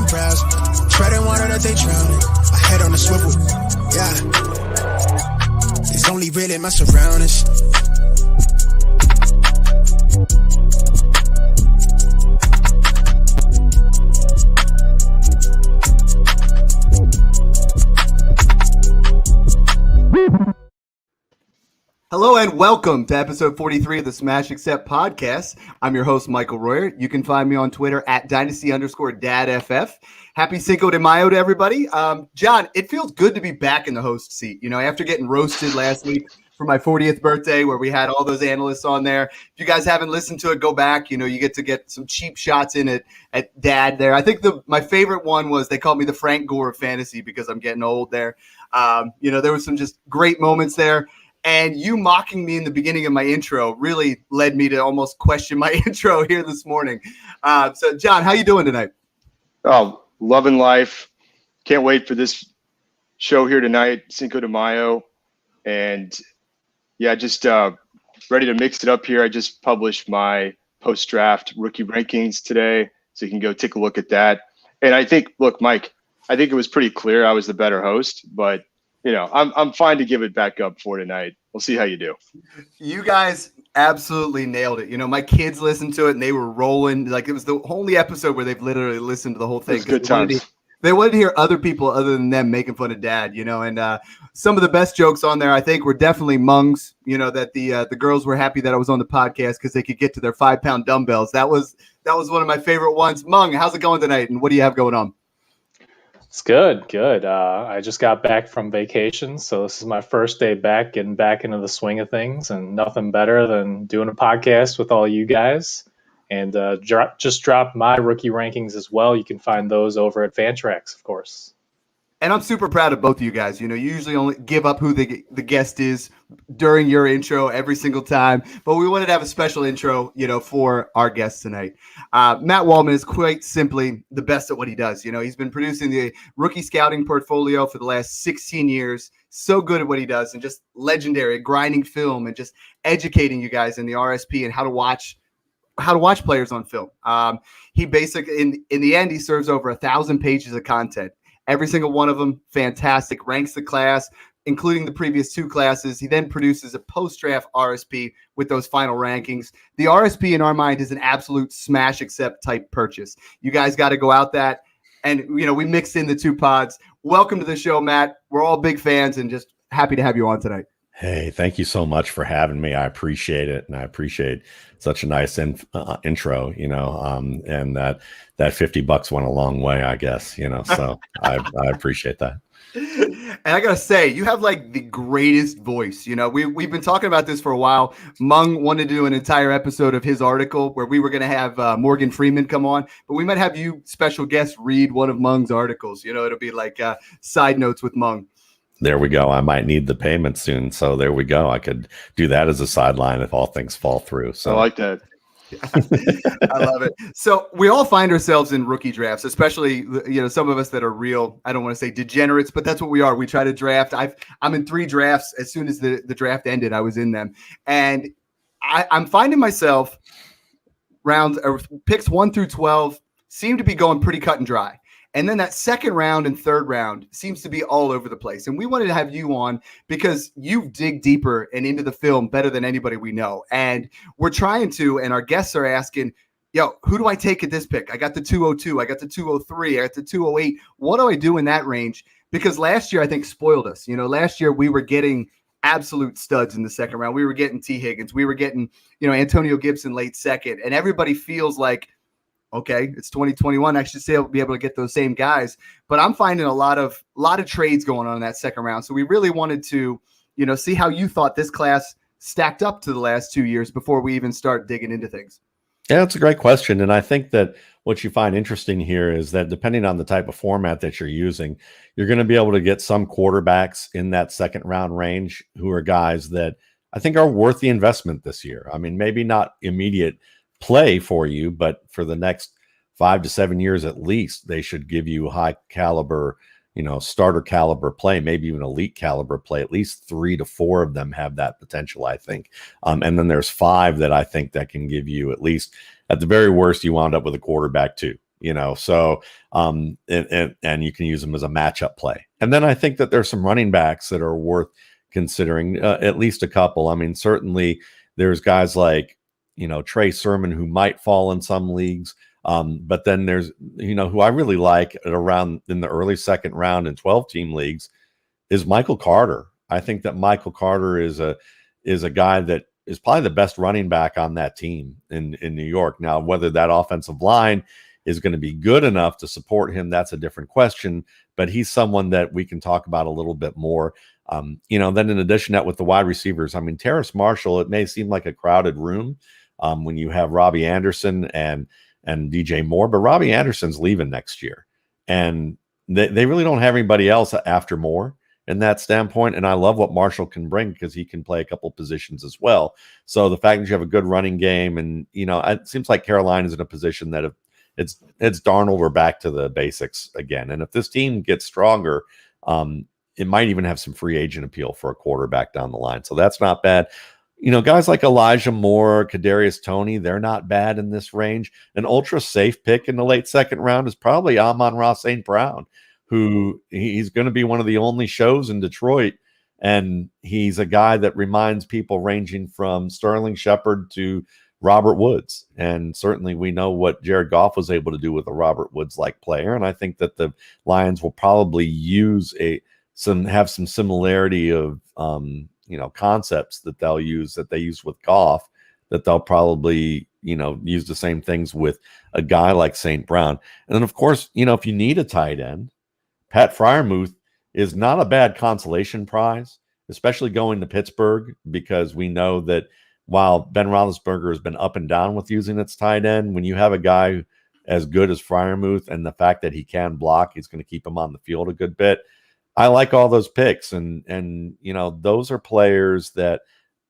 them crowds. Treading water that they drowning. My head on a swivel, yeah. It's only really my surroundings. Hello and welcome to episode 43 of the Smash Accept podcast. I'm your host, Michael Royer. You can find me on Twitter at Dynasty_DadFF. Happy Cinco de Mayo to everybody. John, it feels good to be back in the host seat. You know, after getting roasted last week for my 40th birthday where we had all those analysts on there. If you guys haven't listened to it, go back. You know, you get to get some cheap shots in at Dad there. I think my favorite one was they called me the Frank Gore of fantasy because I'm getting old there. You know, there was some just great moments there. And you mocking me in the beginning of my intro really led me to almost question my intro here this morning. So, John, how you doing tonight? Oh, loving life. Can't wait for this show here tonight, Cinco de Mayo. And, yeah, just ready to mix it up here. I just published my post-draft rookie rankings today, so you can go take a look at that. And I think, look, Mike, I think it was pretty clear I was the better host, but – you know, I'm fine to give it back up for tonight. We'll see how you do. You guys absolutely nailed it. You know, my kids listened to it and they were rolling. Like, it was the only episode where they've literally listened to the whole thing. Good times. They wanted to hear other people other than them making fun of Dad, you know, and some of the best jokes on there, I think, were definitely Mung's, you know, that the girls were happy that I was on the podcast because they could get to their 5-pound dumbbells. That was one of my favorite ones. Mung, how's it going tonight? And what do you have going on? It's good. I just got back from vacation, so this is my first day back, getting back into the swing of things, and nothing better than doing a podcast with all you guys. And just dropped my rookie rankings as well. You can find those over at Fantrax, of course. And I'm super proud of both of you guys. You know, you usually only give up who the guest is during your intro every single time. But we wanted to have a special intro, you know, for our guest tonight. Matt Waldman is quite simply the best at what he does. You know, he's been producing the rookie scouting portfolio for the last 16 years. So good at what he does and just legendary, grinding film and just educating you guys in the RSP and how to watch players on film. He basically, in the end, he serves over 1,000 pages of content. Every single one of them, fantastic, ranks the class, including the previous two classes. He then produces a post-draft RSP with those final rankings. The RSP, in our mind, is an absolute smash accept type purchase. You guys got to go out that. And, you know, we mixed in the two pods. Welcome to the show, Matt. We're all big fans and just happy to have you on tonight. Hey, thank you so much for having me. I appreciate it. And I appreciate such a nice intro, you know, and that $50 went a long way, I guess, you know, so I appreciate that. And I got to say, you have like the greatest voice. You know, we've been talking about this for a while. Mung wanted to do an entire episode of his article where we were going to have Morgan Freeman come on, but we might have you special guest read one of Mung's articles. You know, it'll be like side notes with Mung. There we go. I might need the payment soon. So there we go. I could do that as a sideline if all things fall through. So I like that. I love it. So we all find ourselves in rookie drafts, especially, you know, some of us that are real, I don't want to say degenerates, but that's what we are. We try to draft. I'm in 3 drafts. As soon as the draft ended, I was in them. And I'm finding myself picks 1 through 12 seem to be going pretty cut and dry. And then that second round and third round seems to be all over the place. And we wanted to have you on because you dig deeper and into the film better than anybody we know. And we're trying to, and our guests are asking, yo, who do I take at this pick? I got the 202. I got the 203. I got the 208. What do I do in that range? Because last year, I think, spoiled us. You know, last year we were getting absolute studs in the second round. We were getting T. Higgins. We were getting, you know, Antonio Gibson late second. And everybody feels like, okay, it's 2021. I should still be able to get those same guys, but I'm finding a lot of trades going on in that second round. So we really wanted to, you know, see how you thought this class stacked up to the last 2 years before we even start digging into things. Yeah, that's a great question. And I think that what you find interesting here is that depending on the type of format that you're using, you're going to be able to get some quarterbacks in that second round range who are guys that I think are worth the investment this year. I mean, maybe not immediate play for you, but for the next 5 to 7 years at least, they should give you high caliber, you know, starter caliber play, maybe even elite caliber play. At least 3 to 4 of them have that potential, I think. And then there's 5 that I think that can give you, at least at the very worst, you wound up with a quarterback too. So and you can use them as a matchup play. And then I think that there's some running backs that are worth considering, at least a couple. I mean, certainly there's guys like, Trey Sermon, who might fall in some leagues. But then there's, who I really like at around in the early second round in 12-team leagues is Michael Carter. I think that Michael Carter is a guy that is probably the best running back on that team in New York. Now, whether that offensive line is going to be good enough to support him, that's a different question. But he's someone that we can talk about a little bit more. Then in addition to that, with the wide receivers, I mean, Terrace Marshall, it may seem like a crowded room when you have Robbie Anderson and DJ Moore, but Robbie Anderson's leaving next year. And they really don't have anybody else after Moore in that standpoint. And I love what Marshall can bring because he can play a couple positions as well. So the fact that you have a good running game and, it seems like Carolina is in a position that if it's Darnold, we're back to the basics again. And if this team gets stronger, it might even have some free agent appeal for a quarterback down the line. So that's not bad. Guys like Elijah Moore, Kadarius Toney, they're not bad in this range. An ultra safe pick in the late second round is probably Amon-Ra St. Brown, who he's going to be one of the only shows in Detroit. And he's a guy that reminds people ranging from Sterling Shepard to Robert Woods. And certainly we know what Jared Goff was able to do with a Robert Woods-like player. And I think that the Lions will probably have some similarity of, concepts that they use with Goff, that they'll probably, use the same things with a guy like St. Brown. And then, of course, if you need a tight end, Pat Freiermuth is not a bad consolation prize, especially going to Pittsburgh, because we know that while Ben Roethlisberger has been up and down with using its tight end, when you have a guy as good as Freiermuth and the fact that he can block, he's going to keep him on the field a good bit. I like all those picks, and those are players that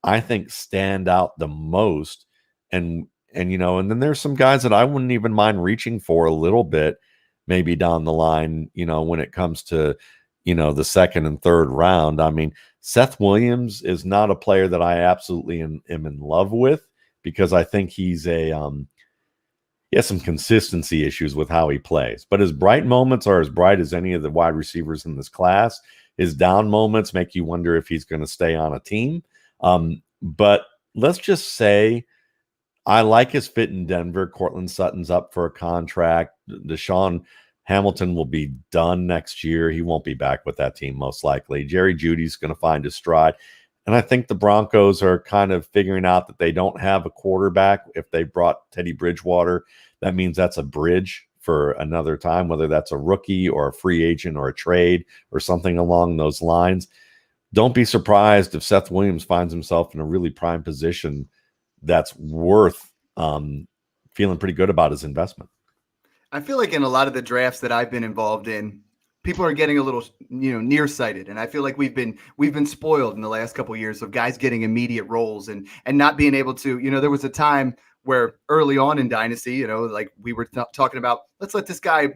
I think stand out the most. And then there's some guys that I wouldn't even mind reaching for a little bit, maybe down the line, when it comes to, the second and third round. I mean, Seth Williams is not a player that I absolutely am in love with, because I think he has some consistency issues with how he plays. But his bright moments are as bright as any of the wide receivers in this class. His down moments make you wonder if he's going to stay on a team. But let's just say I like his fit in Denver. Cortland Sutton's up for a contract. Deshaun Hamilton will be done next year. He won't be back with that team, most likely. Jerry Jeudy's going to find his stride. And I think the Broncos are kind of figuring out that they don't have a quarterback. If they brought Teddy Bridgewater, that means that's a bridge for another time, whether that's a rookie or a free agent or a trade or something along those lines. Don't be surprised if Seth Williams finds himself in a really prime position that's worth feeling pretty good about his investment. I feel like in a lot of the drafts that I've been involved in, people are getting a little, nearsighted, and I feel like we've been spoiled in the last couple of years of guys getting immediate roles and not being able to. There was a time where early on in Dynasty, like we were talking about, let's let this guy,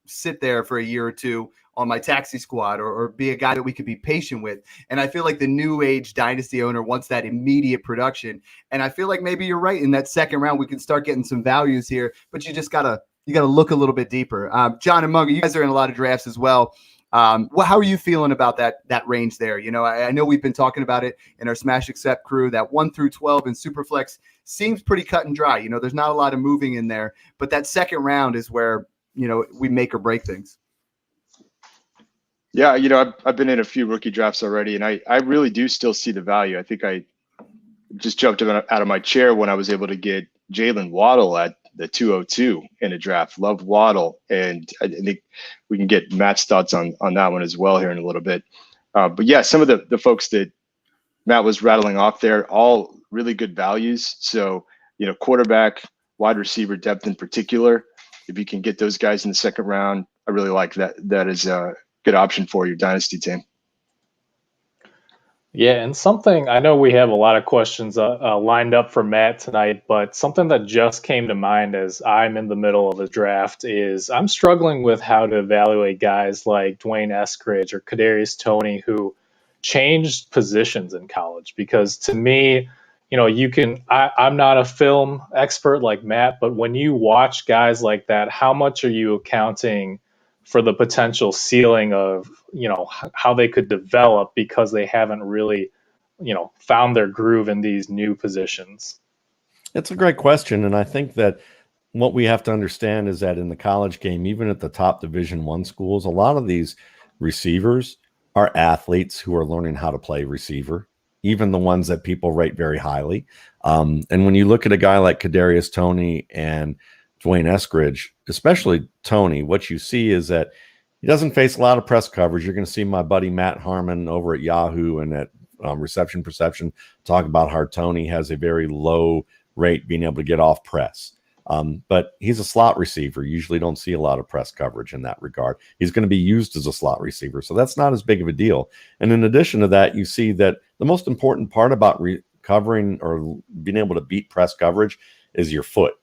sit there for a year or two on my taxi squad or be a guy that we could be patient with. And I feel like the new age Dynasty owner wants that immediate production. And I feel like maybe you're right. In that second round, we can start getting some values here, but you got to look a little bit deeper. John and Mugga, you guys are in a lot of drafts as well. How are you feeling about that range there? I know we've been talking about it in our Smash Accept crew, that 1 through 12 in Superflex seems pretty cut and dry. There's not a lot of moving in there, but that second round is where, we make or break things. Yeah. I've been in a few rookie drafts already, and I really do still see the value. I think I just jumped out of my chair when I was able to get Jalen Waddle at the 202 in a draft. Love Waddle. And I think we can get Matt's thoughts on that one as well here in a little bit. But yeah, some of the folks that Matt was rattling off there, all really good values. So, quarterback, wide receiver depth in particular, if you can get those guys in the second round, I really like that. That is a good option for your dynasty team. Yeah, and something, I know we have a lot of questions lined up for Matt tonight, but something that just came to mind as I'm in the middle of a draft is I'm struggling with how to evaluate guys like Dwayne Eskridge or Kadarius Toney who changed positions in college, because to me, I'm not a film expert like Matt, but when you watch guys like that, how much are you accounting for the potential ceiling of, how they could develop because they haven't really, found their groove in these new positions? It's a great question, and I think that what we have to understand is that in the college game, even at the top Division I schools, a lot of these receivers are athletes who are learning how to play receiver, even the ones that people rate very highly. And when you look at a guy like Kadarius Toney and Dwayne Eskridge, especially Toney, what you see is that he doesn't face a lot of press coverage. You're going to see my buddy Matt Harmon over at Yahoo and at Reception Perception talk about how Toney has a very low rate being able to get off press. But he's a slot receiver. You usually don't see a lot of press coverage in that regard. He's going to be used as a slot receiver, so that's not as big of a deal. And in addition to that, you see that the most important part about recovering or being able to beat press coverage is your footwork,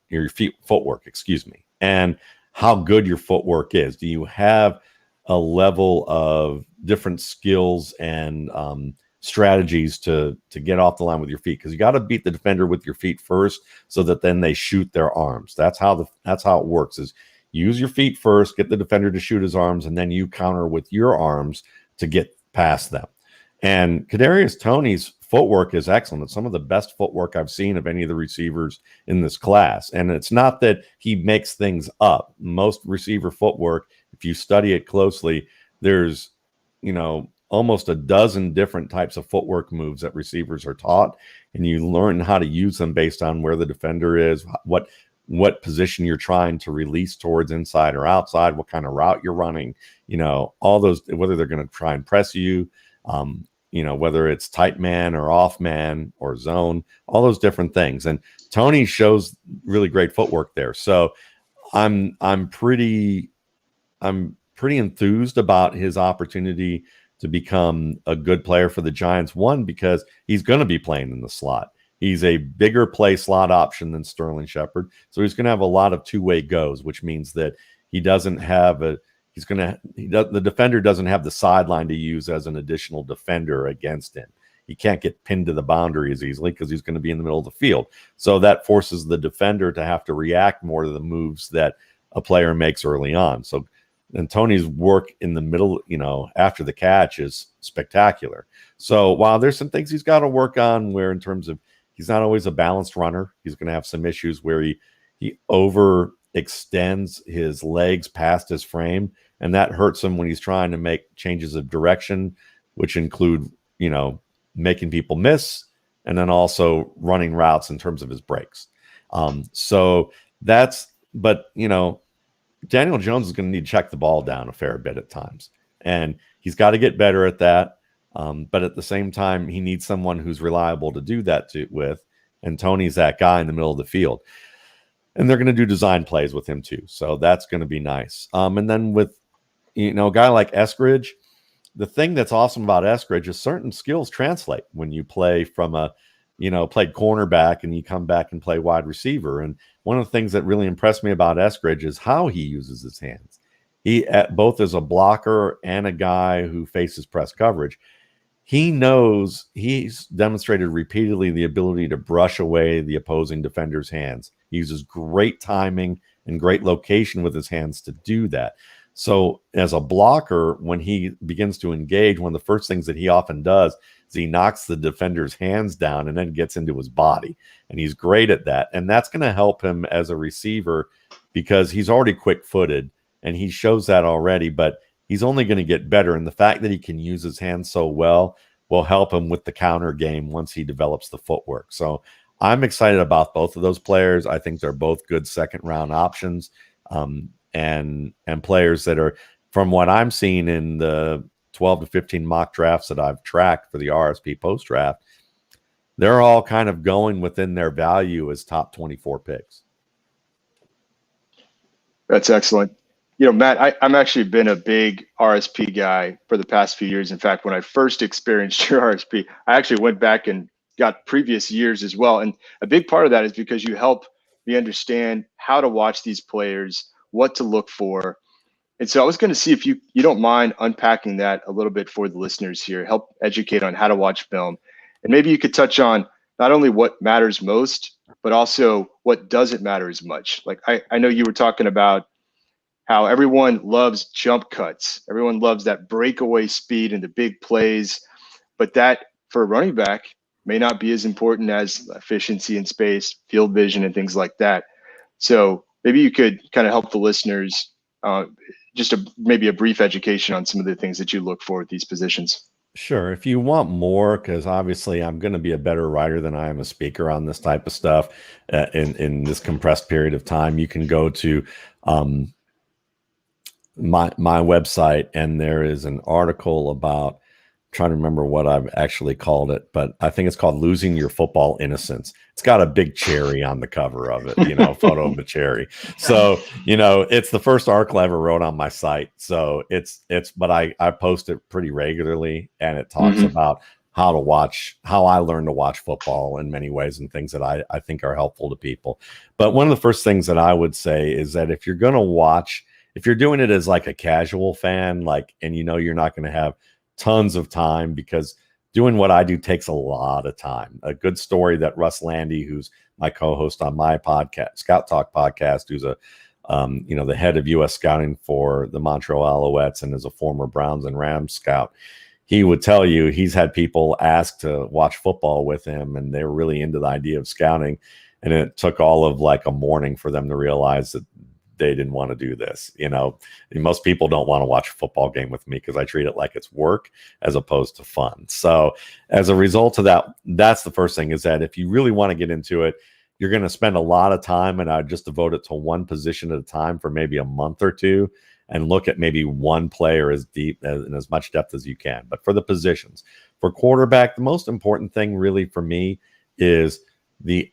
and how good your footwork is. Do you have a level of different skills and strategies to get off the line with your feet? Because you got to beat the defender with your feet first, so that then they shoot their arms. That's how it works. Is use your feet first, get the defender to shoot his arms, and then you counter with your arms to get past them. And Kadarius Toney's footwork is excellent. It's some of the best footwork I've seen of any of the receivers in this class. And it's not that he makes things up. Most receiver footwork, if you study it closely, there's almost a dozen different types of footwork moves that receivers are taught, and you learn how to use them based on where the defender is, what position you're trying to release towards, inside or outside, what kind of route you're running, all those, whether they're going to try and press you, whether it's tight man or off man or zone, all those different things. And Toney shows really great footwork there. So I'm pretty enthused about his opportunity to become a good player for the Giants. One, because he's going to be playing in the slot. He's a bigger play slot option than Sterling Shepard. So he's going to have a lot of two-way goes, which means that he doesn't have the defender doesn't have the sideline to use as an additional defender against him. He can't get pinned to the boundary as easily because he's going to be in the middle of the field. So that forces the defender to have to react more to the moves that a player makes early on. And Toney's work in the middle, after the catch is spectacular. So while there's some things he's got to work on, where in terms of he's not always a balanced runner, he's going to have some issues where he overextends his legs past his frame, and that hurts him when he's trying to make changes of direction, which include, making people miss, and then also running routes in terms of his breaks. Daniel Jones is going to need to check the ball down a fair bit at times, and he's got to get better at that. But at the same time, he needs someone who's reliable to do that with, and Toney's that guy in the middle of the field. And they're going to do design plays with him too, so that's going to be nice. And then with a guy like Eskridge, the thing that's awesome about Eskridge is certain skills translate when you play from played cornerback and you come back and play wide receiver. And one of the things that really impressed me about Eskridge is how he uses his hands. He, both as a blocker and a guy who faces press coverage, he's demonstrated repeatedly the ability to brush away the opposing defender's hands. He uses great timing and great location with his hands to do that. So as a blocker, when he begins to engage, one of the first things that he often does is he knocks the defender's hands down and then gets into his body. And he's great at that. And that's going to help him as a receiver because he's already quick-footed and he shows that already, but he's only going to get better. And the fact that he can use his hands so well will help him with the counter game once he develops the footwork. So I'm excited about both of those players. I think they're both good second-round options. And players that are, from what I'm seeing in the 12 to 15 mock drafts that I've tracked for the RSP post draft, they're all kind of going within their value as top 24 picks. That's excellent. Matt, I'm actually been a big RSP guy for the past few years. In fact, when I first experienced your RSP, I actually went back and got previous years as well. And a big part of that is because you help me understand how to watch these players, what to look for. And so I was going to see if you don't mind unpacking that a little bit for the listeners here, help educate on how to watch film. And maybe you could touch on not only what matters most, but also what doesn't matter as much. Like I know you were talking about how everyone loves jump cuts. Everyone loves that breakaway speed and the big plays, but that for a running back may not be as important as efficiency in space, field vision, and things like that. So maybe you could kind of help the listeners, maybe a brief education on some of the things that you look for at these positions. Sure. If you want more, because obviously I'm going to be a better writer than I am a speaker on this type of stuff in this compressed period of time, you can go to my website, and there is an article about, trying to remember what I've actually called it, but I think it's called Losing Your Football Innocence. It's got a big cherry on the cover of it, photo of the cherry. So, it's the first article I ever wrote on my site. So but I post it pretty regularly, and it talks about how I learned to watch football in many ways and things that I think are helpful to people. But one of the first things that I would say is that if you're going to watch, if you're doing it as like a casual fan, and you're not going to have tons of time, because doing what I do takes a lot of time. A good story that Russ Landy, who's my co-host on my podcast, Scout Talk podcast, who's the head of U.S. scouting for the Montreal Alouettes and is a former Browns and Rams scout, he would tell you he's had people ask to watch football with him, and they're really into the idea of scouting. And it took all of like a morning for them to realize that they didn't want to do this. Most people don't want to watch a football game with me because I treat it like it's work as opposed to fun. So as a result of that, that's the first thing, is that if you really want to get into it, you're going to spend a lot of time, and I'd just devote it to one position at a time for maybe a month or two, and look at maybe one player as deep and as much depth as you can. But for the positions, for quarterback, the most important thing really for me is the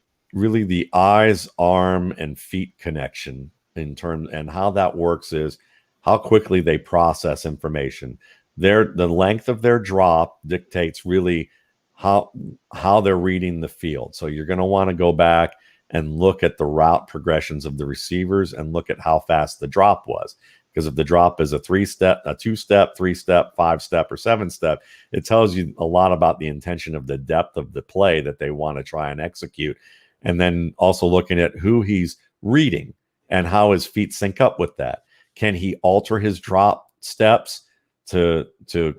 eyes, arm, and feet connection. And how that works is how quickly they process information. The length of their drop dictates really how they're reading the field. So you're going to want to go back and look at the route progressions of the receivers and look at how fast the drop was. Because if the drop is a 3-step, a 2-step, 3-step, 5-step, or 7-step, it tells you a lot about the intention of the depth of the play that they want to try and execute. And then also looking at who he's reading and how his feet sync up with that. Can he alter his drop steps to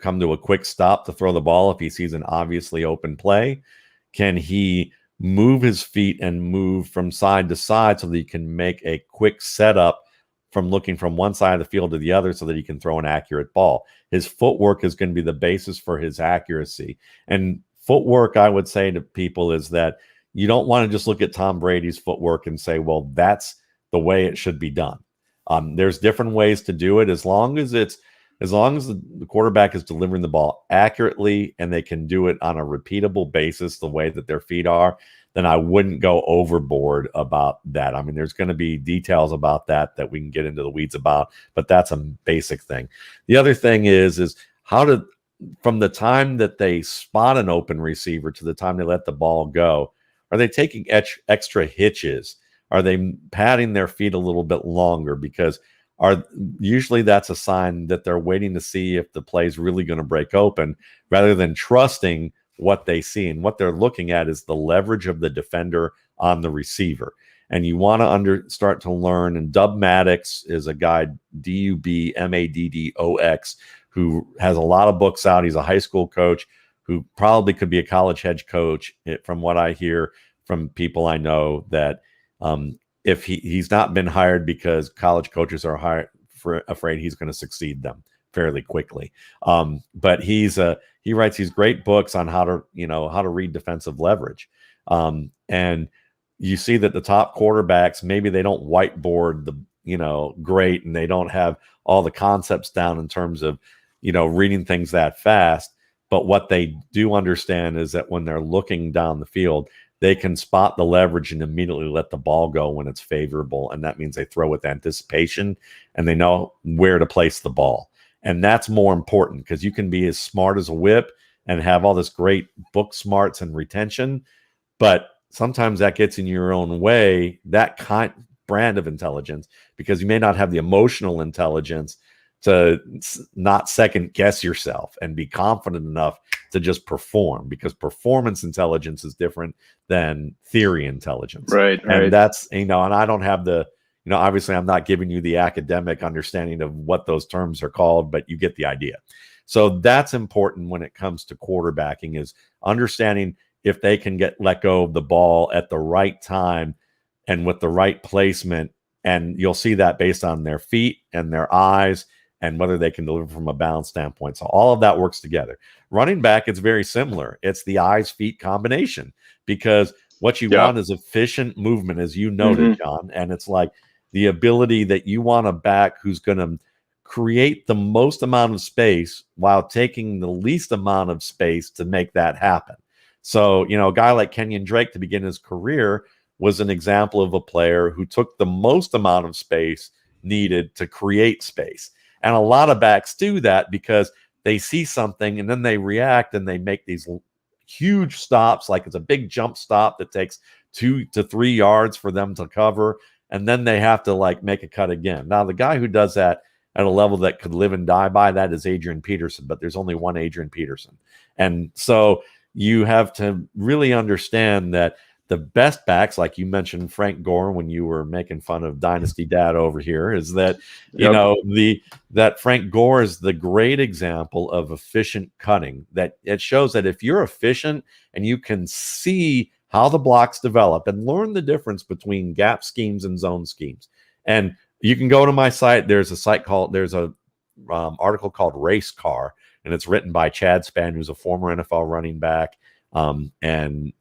come to a quick stop to throw the ball if he sees an obviously open play? Can he move his feet and move from side to side so that he can make a quick setup from looking from one side of the field to the other so that he can throw an accurate ball? His footwork is going to be the basis for his accuracy. And footwork, I would say to people, is that you don't want to just look at Tom Brady's footwork and say, well, that's the way it should be done. There's different ways to do it, as long as the quarterback is delivering the ball accurately and they can do it on a repeatable basis the way that their feet are, then I wouldn't go overboard about that. I mean, there's going to be details about that we can get into the weeds about, but that's a basic thing. The other thing is from the time that they spot an open receiver to the time they let the ball go, are they taking extra hitches? Are they padding their feet a little bit longer? Because usually that's a sign that they're waiting to see if the play is really going to break open, rather than trusting what they see. And what they're looking at is the leverage of the defender on the receiver. And you want to start to learn. And Dub Maddox is a guy, DUBMADDOX, who has a lot of books out. He's a high school coach who probably could be a college head coach, from what I hear from people I know, that if he's not been hired because college coaches are afraid he's going to succeed them fairly quickly. But he writes these great books on how to read defensive leverage. And you see that the top quarterbacks, maybe they don't whiteboard great, and they don't have all the concepts down in terms of, reading things that fast. But what they do understand is that when they're looking down the field, they can spot the leverage and immediately let the ball go when it's favorable. And that means they throw with anticipation and they know where to place the ball. And that's more important, because you can be as smart as a whip and have all this great book smarts and retention, but sometimes that gets in your own way, that brand of intelligence, because you may not have the emotional intelligence to not second guess yourself and be confident enough to just perform, because performance intelligence is different than theory intelligence. Right. And that's, and I don't have the, obviously I'm not giving you the academic understanding of what those terms are called, but you get the idea. So that's important when it comes to quarterbacking, is understanding if they can let go of the ball at the right time and with the right placement. And you'll see that based on their feet and their eyes and whether they can deliver from a balance standpoint. So all of that works together. Running back, it's very similar. It's the eyes, feet combination, because what you want is efficient movement, as you noted, John. And it's like the ability that you want a back who's going to create the most amount of space while taking the least amount of space to make that happen. So, a guy like Kenyon Drake to begin his career was an example of a player who took the most amount of space needed to create space. And a lot of backs do that because they see something and then they react and they make these huge stops, like it's a big jump stop that takes 2 to 3 yards for them to cover. And then they have to make a cut again. Now, the guy who does that at a level that could live and die by that is Adrian Peterson, but there's only one Adrian Peterson. And so you have to really understand that the best backs, like you mentioned, Frank Gore, when you were making fun of Dynasty Dad over here, is that, that Frank Gore is the great example of efficient cutting. That it shows that if you're efficient and you can see how the blocks develop and learn the difference between gap schemes and zone schemes. And you can go to my site. There's a article called Race Car, and it's written by Chad Spann, who's a former NFL running back. And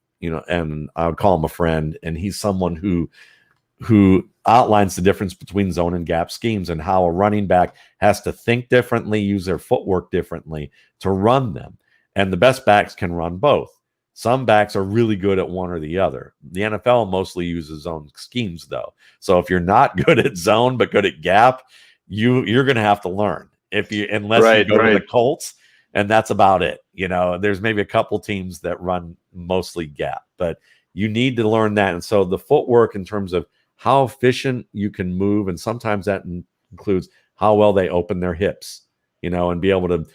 I would call him a friend, and he's someone who outlines the difference between zone and gap schemes and how a running back has to think differently, use their footwork differently to run them. And the best backs can run both. Some backs are really good at one or the other. The NFL mostly uses zone schemes, though. So if you're not good at zone but good at gap, you're going to have to learn. Unless you go to the Colts, and that's about it. There's maybe a couple teams that run mostly gap, but you need to learn that. And so the footwork in terms of how efficient you can move, and sometimes that includes how well they open their hips, and be able to,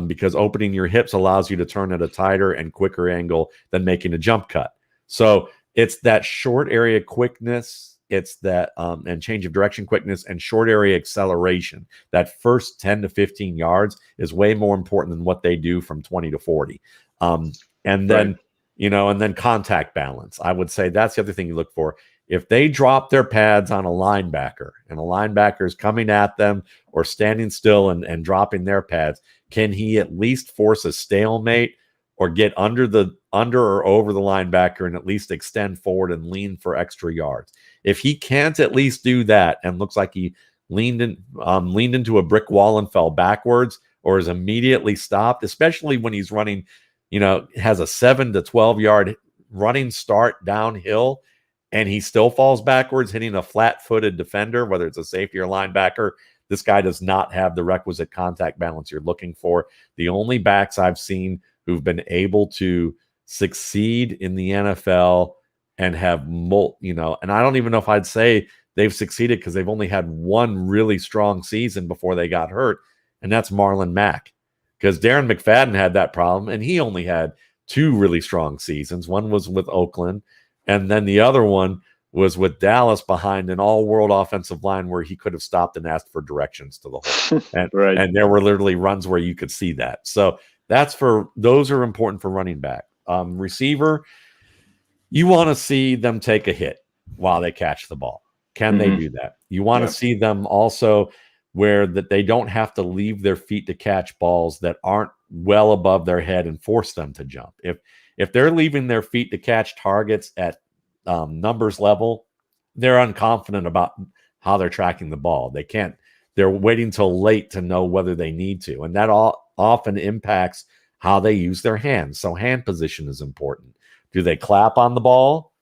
because opening your hips allows you to turn at a tighter and quicker angle than making a jump cut. So it's that short area quickness. It's that and change of direction quickness and short area acceleration. That first 10 to 15 yards is way more important than what they do from 20 to 40. And then, and then contact balance. I would say that's the other thing you look for. If they drop their pads on a linebacker and a linebacker is coming at them or standing still and dropping their pads, can he at least force a stalemate or get under or over the linebacker and at least extend forward and lean for extra yards? If he can't at least do that and looks like he leaned into a brick wall and fell backwards, or is immediately stopped, especially when he's running, has a 7 to 12 yard running start downhill, and he still falls backwards, hitting a flat-footed defender, whether it's a safety or linebacker, this guy does not have the requisite contact balance you're looking for. The only backs I've seen who've been able to succeed in the NFL and have and I don't even know if I'd say they've succeeded, because they've only had one really strong season before they got hurt, and that's Marlon Mack. Because Darren McFadden had that problem, and he only had 2 really strong seasons. One was with Oakland, and then the other one was with Dallas behind an all-world offensive line where he could have stopped and asked for directions to the hole. And, and there were literally runs where you could see that. So those are important for running back. Receiver, you want to see them take a hit while they catch the ball. Can they do that? You want to see them also where that they don't have to leave their feet to catch balls that aren't well above their head and force them to jump. If they're leaving their feet to catch targets at numbers level, they're unconfident about how they're tracking the ball. They're waiting till late to know whether they need to. And that often impacts how they use their hands. So hand position is important. Do they clap on the ball,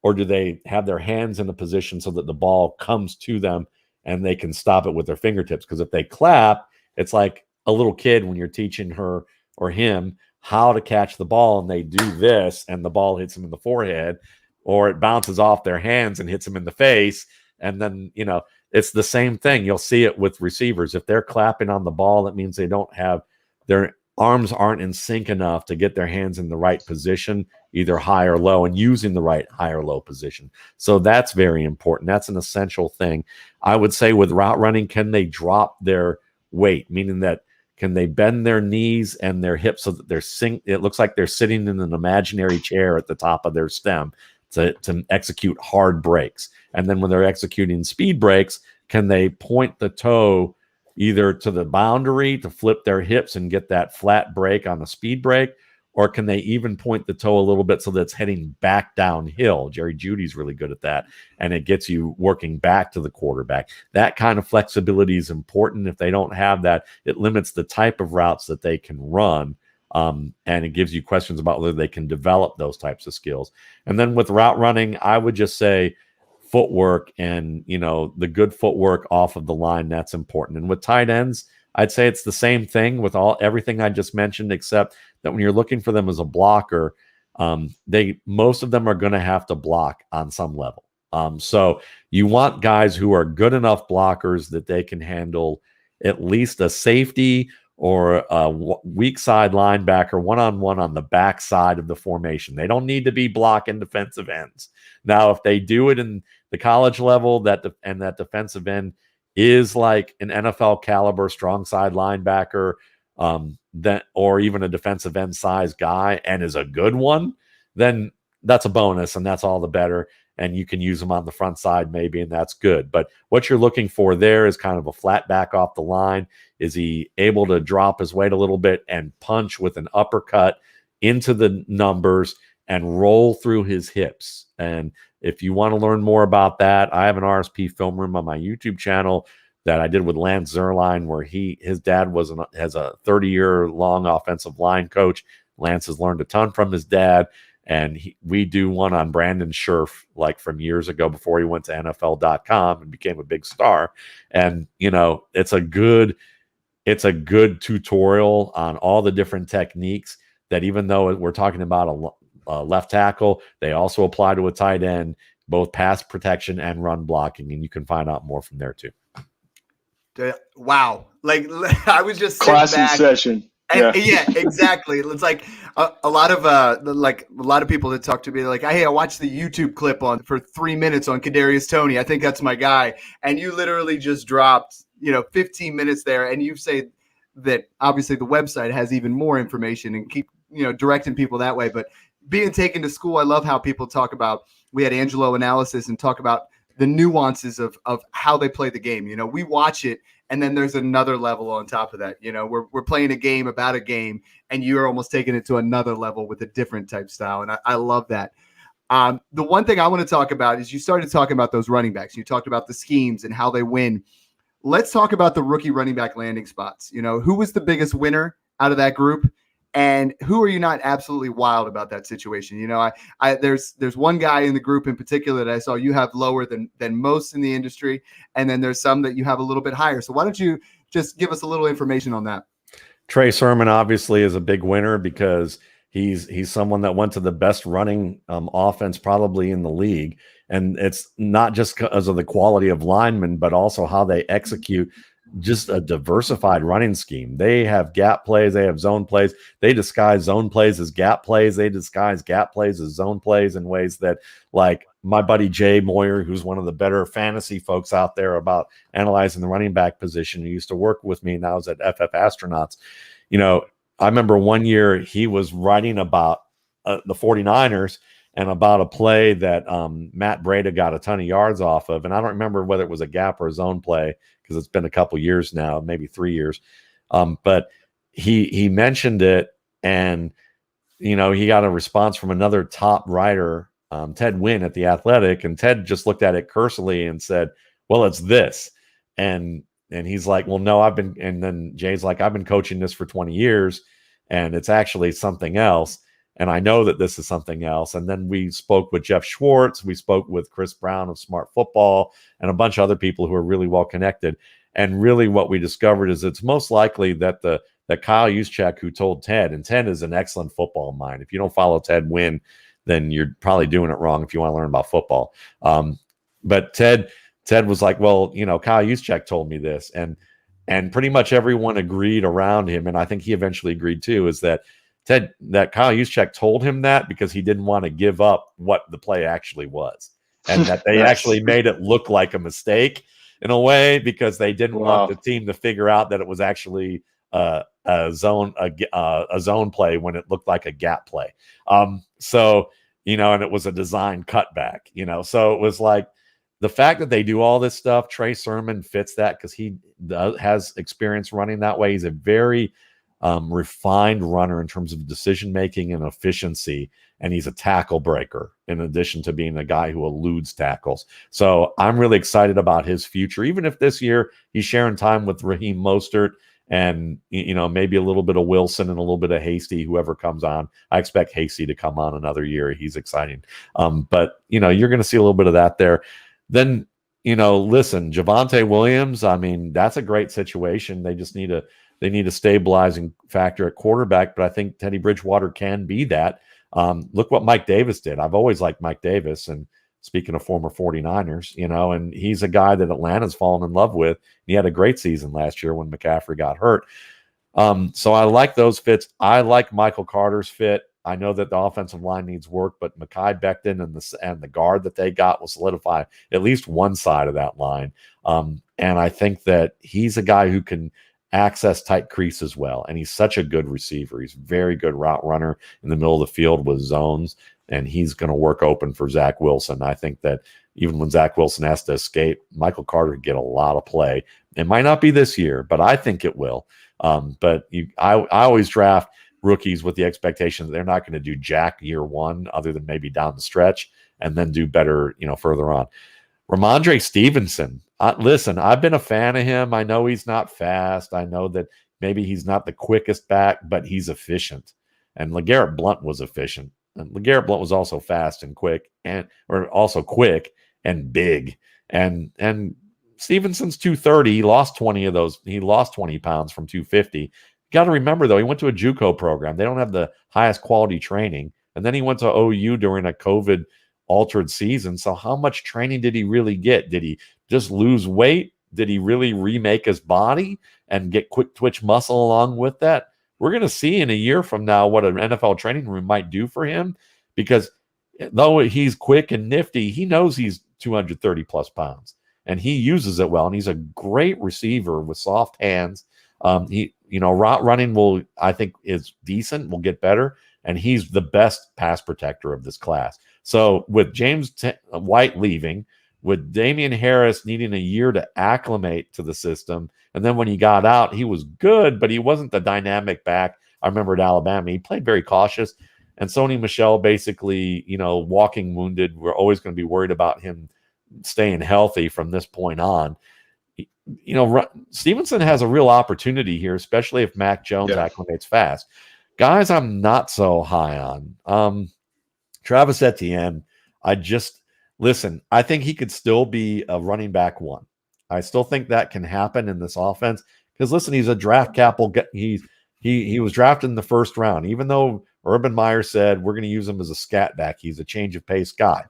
or do they have their hands in a position so that the ball comes to them and they can stop it with their fingertips? Because if they clap, it's like a little kid when you're teaching her or him how to catch the ball, and they do this and the ball hits them in the forehead, or it bounces off their hands and hits them in the face. And then, it's the same thing. You'll see it with receivers. If they're clapping on the ball, that means they don't have arms aren't in sync enough to get their hands in the right position, either high or low, and using the right high or low position. So that's very important. That's an essential thing. I would say with route running, can they drop their weight, meaning that can they bend their knees and their hips so that it looks like they're sitting in an imaginary chair at the top of their stem to execute hard breaks. And then when they're executing speed breaks, can they point the toe either to the boundary to flip their hips and get that flat break on the speed break, or can they even point the toe a little bit so that it's heading back downhill? Jerry Judy's really good at that, and it gets you working back to the quarterback. That kind of flexibility is important. If they don't have that, it limits the type of routes that they can run, and it gives you questions about whether they can develop those types of skills. And then with route running, I would just say footwork and, the good footwork off of the line, that's important. And with tight ends, I'd say it's the same thing with everything I just mentioned, except that when you're looking for them as a blocker, most of them are going to have to block on some level. So you want guys who are good enough blockers that they can handle at least a safety or a weak side linebacker one-on-one on the back side of the formation. They don't need to be blocking defensive ends. Now, if they do it in the college level, that defensive end is like an NFL caliber strong side linebacker, or even a defensive end size guy, and is a good one, then that's a bonus, and that's all the better. And you can use them on the front side maybe, and that's good. But what you're looking for there is kind of a flat back off the line. Is he able to drop his weight a little bit and punch with an uppercut into the numbers and roll through his hips? And if you want to learn more about that, I have an RSP film room on my YouTube channel that I did with Lance Zerline, where his dad has a 30-year long offensive line coach. Lance has learned a ton from his dad. And we do one on Brandon Scherf, like from years ago before he went to NFL.com and became a big star. And, it's a good tutorial on all the different techniques that, even though we're talking about a left tackle, they also apply to a tight end, both pass protection and run blocking. And you can find out more from there too. Wow. Like, I was just class in session. And, yeah, exactly. It's like a lot of people that talk to me, like, hey, I watched the YouTube clip for 3 minutes on Kadarius Toney. I think that's my guy. And you literally just dropped, 15 minutes there. And you say that obviously the website has even more information and keep, directing people that way. But being taken to school, I love how people talk about, we had Angelo analysis and talk about the nuances of how they play the game. We watch it, and then there's another level on top of that. We're playing a game about a game, and you're almost taking it to another level with a different type style. And I love that. The one thing I want to talk about is you started talking about those running backs. You talked about the schemes and how they win. Let's talk about the rookie running back landing spots. Who was the biggest winner out of that group? And who are you not absolutely wild about that situation? There's one guy in the group in particular that I saw you have lower than most in the industry, and then there's some that you have a little bit higher. So why don't you just give us a little information on that? Trey Sermon obviously is a big winner because he's someone that went to the best running offense probably in the league, and it's not just because of the quality of linemen, but also how they execute just a diversified running scheme. They have gap plays, they have zone plays, they disguise zone plays as gap plays, they disguise gap plays as zone plays in ways that, like my buddy Jay Moyer, who's one of the better fantasy folks out there about analyzing the running back position, who used to work with me, now is at FF Astronauts. I remember one year he was writing about the 49ers and about a play that Matt Breida got a ton of yards off of. And I don't remember whether it was a gap or a zone play, because it's been a couple years now, maybe 3 years. But he mentioned it, and, he got a response from another top writer, Ted Wynn at The Athletic. And Ted just looked at it cursorily and said, well, it's this. And he's like, well, no, and then Jay's like, I've been coaching this for 20 years, and it's actually something else. And I know that this is something else. And then we spoke with Jeff Schwartz. We spoke with Chris Brown of Smart Football and a bunch of other people who are really well connected. And really what we discovered is it's most likely that that Kyle Juszczyk, who told Ted, and Ted is an excellent football mind. If you don't follow Ted Wynn, then you're probably doing it wrong if you want to learn about football. But Ted was like, well, Kyle Juszczyk told me this. And And pretty much everyone agreed around him, and I think he eventually agreed too, is that Kyle Juszczyk told him that because he didn't want to give up what the play actually was, and that they Nice. actually made it look like a mistake in a way because they didn't want the team to figure out that it was actually a zone play when it looked like a gap play. So and it was a design cutback. So it was like the fact that they do all this stuff. Trey Sermon fits that because he has experience running that way. He's a very refined runner in terms of decision making and efficiency, and he's a tackle breaker in addition to being a guy who eludes tackles. So I'm really excited about his future, even if this year he's sharing time with Raheem Mostert and maybe a little bit of Wilson and a little bit of Hasty, whoever comes on. I expect Hasty to come on another year. He's exciting. But you're going to see a little bit of that there. Then listen, Javonte Williams, I mean, that's a great situation. They just need a stabilizing factor at quarterback, but I think Teddy Bridgewater can be that. Look what Mike Davis did. I've always liked Mike Davis, and speaking of former 49ers, and he's a guy that Atlanta's fallen in love with. He had a great season last year when McCaffrey got hurt. So I like those fits. I like Michael Carter's fit. I know that the offensive line needs work, but Mekhi Becton and the guard that they got will solidify at least one side of that line. And I think that he's a guy who can access tight creases well, and he's such a good receiver. He's a very good route runner in the middle of the field with zones, and he's going to work open for Zach Wilson. I think that even when Zach Wilson has to escape, Michael Carter can get a lot of play. It might not be this year, but I think it will. But I always draft rookies with the expectation that they're not going to do jack year one, other than maybe down the stretch, and then do better, further on. Ramondre Stevenson. Listen, I've been a fan of him. I know he's not fast. I know that maybe he's not the quickest back, but he's efficient. And LeGarrette Blount was efficient. And LeGarrette Blount was also fast and quick, or also quick and big. And Stevenson's 230. He lost 20 of those. He lost 20 pounds from 250. Got to remember, though, he went to a JUCO program. They don't have the highest quality training. And then he went to OU during a COVID altered season. So how much training did he really get? Did he just lose weight? Did he really remake his body and get quick twitch muscle along with that? We're going to see in a year from now what an NFL training room might do for him, because though he's quick and nifty, he knows he's 230 plus pounds and he uses it well. And he's a great receiver with soft hands. Route running I think is decent, will get better. And he's the best pass protector of this class. So with James White leaving, with Damian Harris needing a year to acclimate to the system, and then when he got out, he was good, but he wasn't the dynamic back. I remember at Alabama, he played very cautious. And Sony Michel basically, walking wounded. We're always going to be worried about him staying healthy from this point on. Stevenson has a real opportunity here, especially if Mac Jones acclimates fast. Guys I'm not so high on. Travis Etienne, I think he could still be a running back one. I still think that can happen in this offense because, listen, he's a draft capital. He was drafted in the first round, even though Urban Meyer said we're going to use him as a scat back. He's a change of pace guy.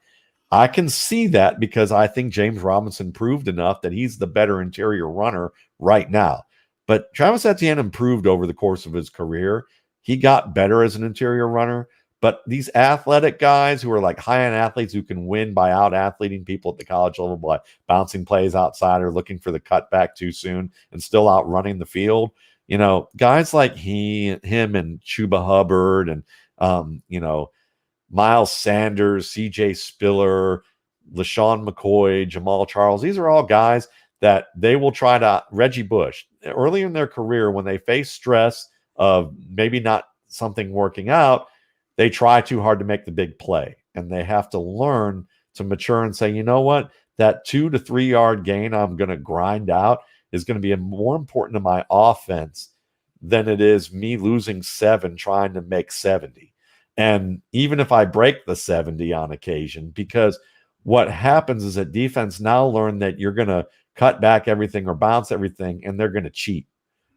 I can see that because I think James Robinson proved enough that he's the better interior runner right now. But Travis Etienne improved over the course of his career. He got better as an interior runner. But these athletic guys who are like high-end athletes who can win by out-athleting people at the college level by bouncing plays outside or looking for the cutback too soon and still outrunning the field, guys like him and Chuba Hubbard and, Miles Sanders, CJ Spiller, LaShawn McCoy, Jamal Charles, these are all guys that they will try to. Reggie Bush, early in their career, when they face stress of maybe not something working out, they try too hard to make the big play, and they have to learn to mature and say, you know what, that 2 to 3 yard gain I'm going to grind out is going to be more important to my offense than it is me losing 7 trying to make 70. And even if I break the 70 on occasion, because what happens is that defense now learn that you're going to cut back everything or bounce everything, and they're going to cheat.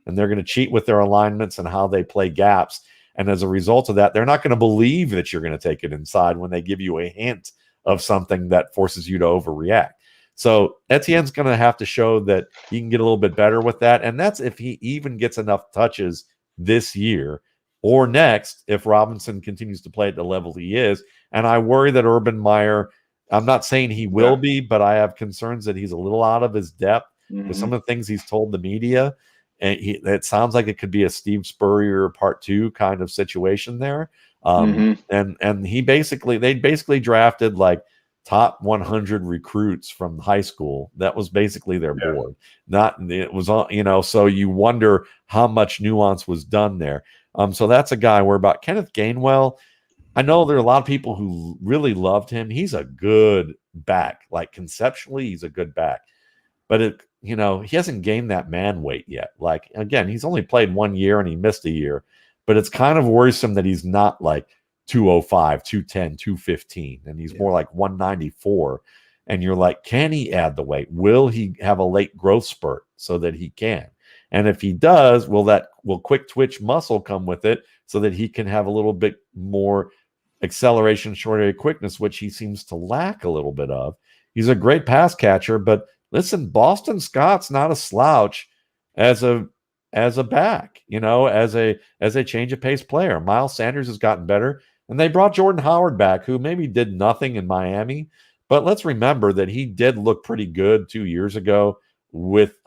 And they're going to cheat with their alignments and how they play gaps. And as a result of that, they're not going to believe that you're going to take it inside when they give you a hint of something that forces you to overreact. So Etienne's going to have to show that he can get a little bit better with that. And that's if he even gets enough touches this year or next, if Robinson continues to play at the level he is. And I worry that Urban Meyer, I'm not saying he will be, but I have concerns that he's a little out of his depth with some of the things he's told the media. And it sounds like it could be a Steve Spurrier part 2 kind of situation there. And they basically drafted like top 100 recruits from high school. That was basically their board. It was on, so you wonder how much nuance was done there. So that's a guy where about Kenneth Gainwell. I know there are a lot of people who really loved him. He's a good back. Like conceptually, he's a good back. But he hasn't gained that man weight yet. Like, again, he's only played 1 year and he missed a year. But it's kind of worrisome that he's not like 205, 210, 215, and he's more like 194. And you're like, can he add the weight? Will he have a late growth spurt so that he can? And if he does, will quick twitch muscle come with it so that he can have a little bit more acceleration, short area quickness, which he seems to lack a little bit of. He's a great pass catcher, but listen, Boston Scott's not a slouch as a back, as a change of pace player. Miles Sanders has gotten better, and they brought Jordan Howard back, who maybe did nothing in Miami, but let's remember that he did look pretty good 2 years ago with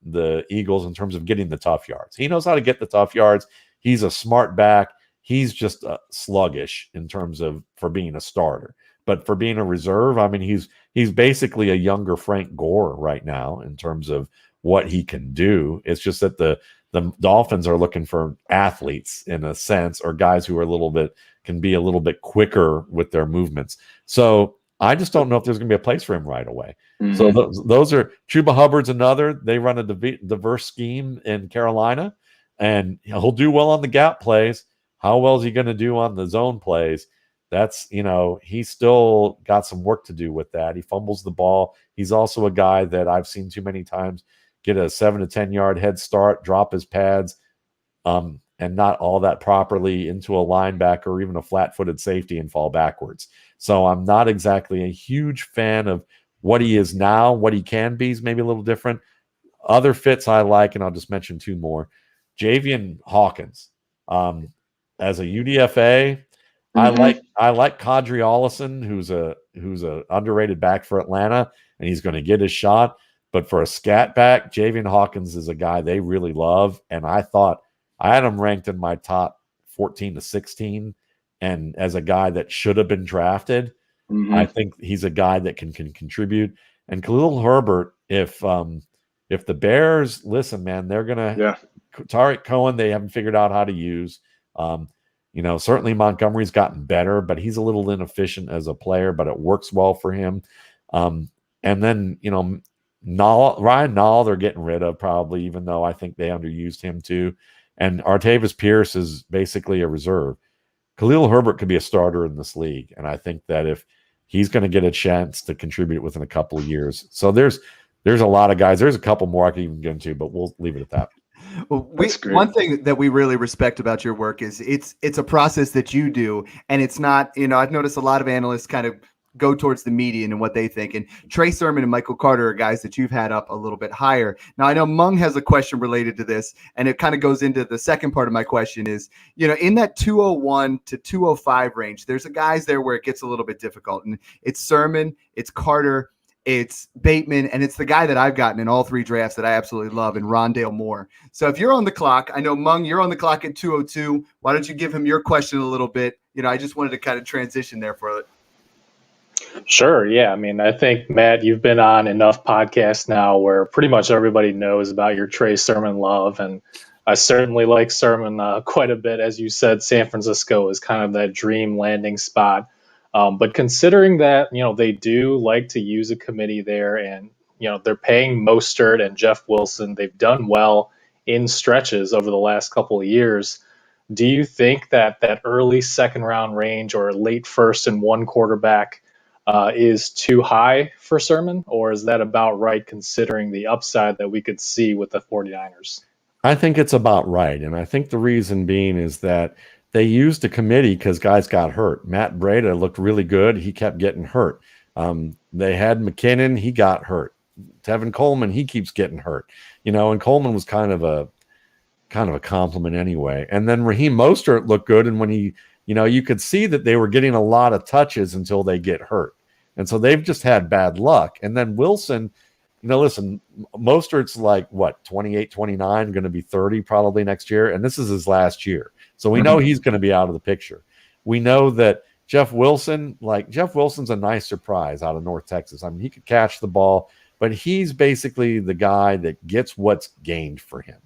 the Eagles in terms of getting the tough yards. He knows how to get the tough yards. He's a smart back. He's just sluggish in terms of for being a starter. But for being a reserve, I mean, he's basically a younger Frank Gore right now in terms of what he can do. It's just that the Dolphins are looking for athletes in a sense, or guys who are can be a little bit quicker with their movements. So I just don't know if there's going to be a place for him right away. So those are Chuba Hubbard's another. They run a diverse scheme in Carolina, and he'll do well on the gap plays. How well is he going to do on the zone plays? That's, he's still got some work to do with that. He fumbles the ball. He's also a guy that I've seen too many times get a 7 to 10 yard head start, drop his pads, and not all that properly into a linebacker or even a flat-footed safety and fall backwards. So I'm not exactly a huge fan of what he is now. What he can be is maybe a little different. Other fits I like, and I'll just mention 2 more. Javian Hawkins. As a UDFA, I like Kadri Ollison, who's a underrated back for Atlanta, and he's going to get his shot. But for a scat back, Javian Hawkins is a guy they really love, and I thought I had him ranked in my top 14 to 16, and as a guy that should have been drafted. I think he's a guy that can contribute. And Khalil Herbert, if the Bears listen, man, they're gonna Tariq Cohen. They haven't figured out how to use. Certainly Montgomery's gotten better, but he's a little inefficient as a player, but it works well for him. And then, Ryan Nall, they're getting rid of probably, even though I think they underused him too. And Artavis Pierce is basically a reserve. Khalil Herbert could be a starter in this league. And I think that if he's going to get a chance to contribute within a couple of years. So there's a lot of guys. There's a couple more I could even get into, but we'll leave it at that. Well, one thing that we really respect about your work is it's a process that you do, and it's not, I've noticed a lot of analysts kind of go towards the median and what they think. And Trey Sermon and Michael Carter are guys that you've had up a little bit higher. Now, I know Mung has a question related to this, and it kind of goes into the second part of my question is, in that 201 to 205 range, there's a guys there where it gets a little bit difficult. And it's Sermon, it's Carter, it's Bateman, and it's the guy that I've gotten in all 3 drafts that I absolutely love, and Rondale Moore. So if you're on the clock, I know, Mung, you're on the clock at 202. Why don't you give him your question a little bit? I just wanted to kind of transition there for it. Sure. Yeah. I mean, I think, Matt, you've been on enough podcasts now where pretty much everybody knows about your Trey Sermon love. And I certainly like Sermon quite a bit. As you said, San Francisco is kind of that dream landing spot. But considering that, they do like to use a committee there, and, they're paying Mostert and Jeff Wilson. They've done well in stretches over the last couple of years. Do you think that early second round range or late first and 1 quarterback is too high for Sermon, or is that about right considering the upside that we could see with the 49ers? I think it's about right. And I think the reason being is that they used a committee because guys got hurt. Matt Breida looked really good. He kept getting hurt. They had McKinnon, he got hurt. Tevin Coleman, he keeps getting hurt. And Coleman was kind of a compliment anyway. And then Raheem Mostert looked good, and when he, you could see that they were getting a lot of touches until they get hurt. And so they've just had bad luck. And then Wilson, listen, Mostert's like, 28, 29, going to be 30 probably next year. And this is his last year. So we know he's going to be out of the picture. We know that Jeff Wilson's a nice surprise out of North Texas. I mean, he could catch the ball, but he's basically the guy that gets what's gained for him.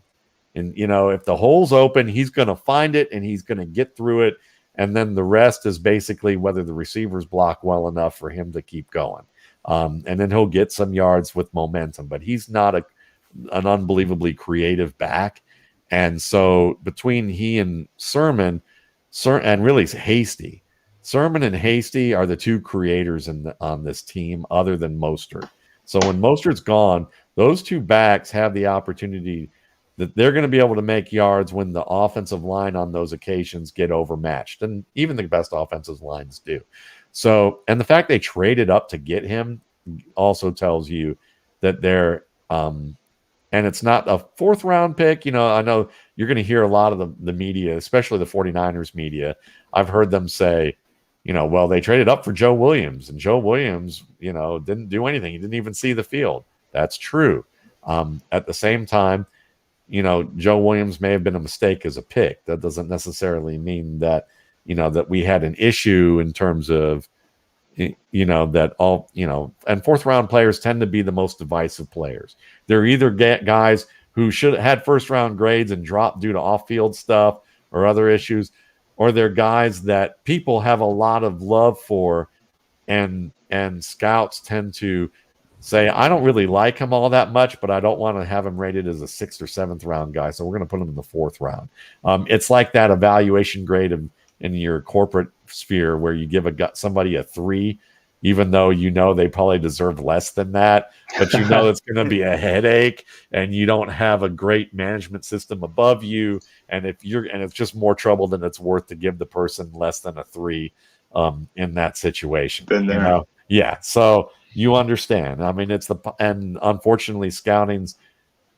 And, if the hole's open, he's going to find it and he's going to get through it. And then the rest is basically whether the receivers block well enough for him to keep going. And then he'll get some yards with momentum, but he's not an unbelievably creative back. And so between he and Sermon, and really Hasty, Sermon and Hasty are the two creators on this team other than Mostert. So when Mostert's gone, those two backs have the opportunity that they're going to be able to make yards when the offensive line on those occasions get overmatched. And even the best offensive lines do. So, and the fact they traded up to get him also tells you that they're, and it's not a fourth round pick. I know you're going to hear a lot of the media, especially the 49ers media. I've heard them say, well, they traded up for Joe Williams, and Joe Williams, didn't do anything. He didn't even see the field. That's true. At the same time, Joe Williams may have been a mistake as a pick. That doesn't necessarily mean that, that we had an issue in terms of, that all, and fourth round players tend to be the most divisive players. They're either guys who should have had first round grades and dropped due to off field stuff or other issues, or they're guys that people have a lot of love for, and scouts tend to say, I don't really like him all that much, but I don't want to have him rated as a 6th or 7th round guy, so we're going to put him in the 4th round. It's like that evaluation grade in your corporate sphere where you give somebody a 3, even though they probably deserve less than that, but it's going to be a headache, and you don't have a great management system above you, and it's just more trouble than it's worth to give the person less than a 3 in that situation. Been there. Yeah, so you understand. I mean, and unfortunately, scouting's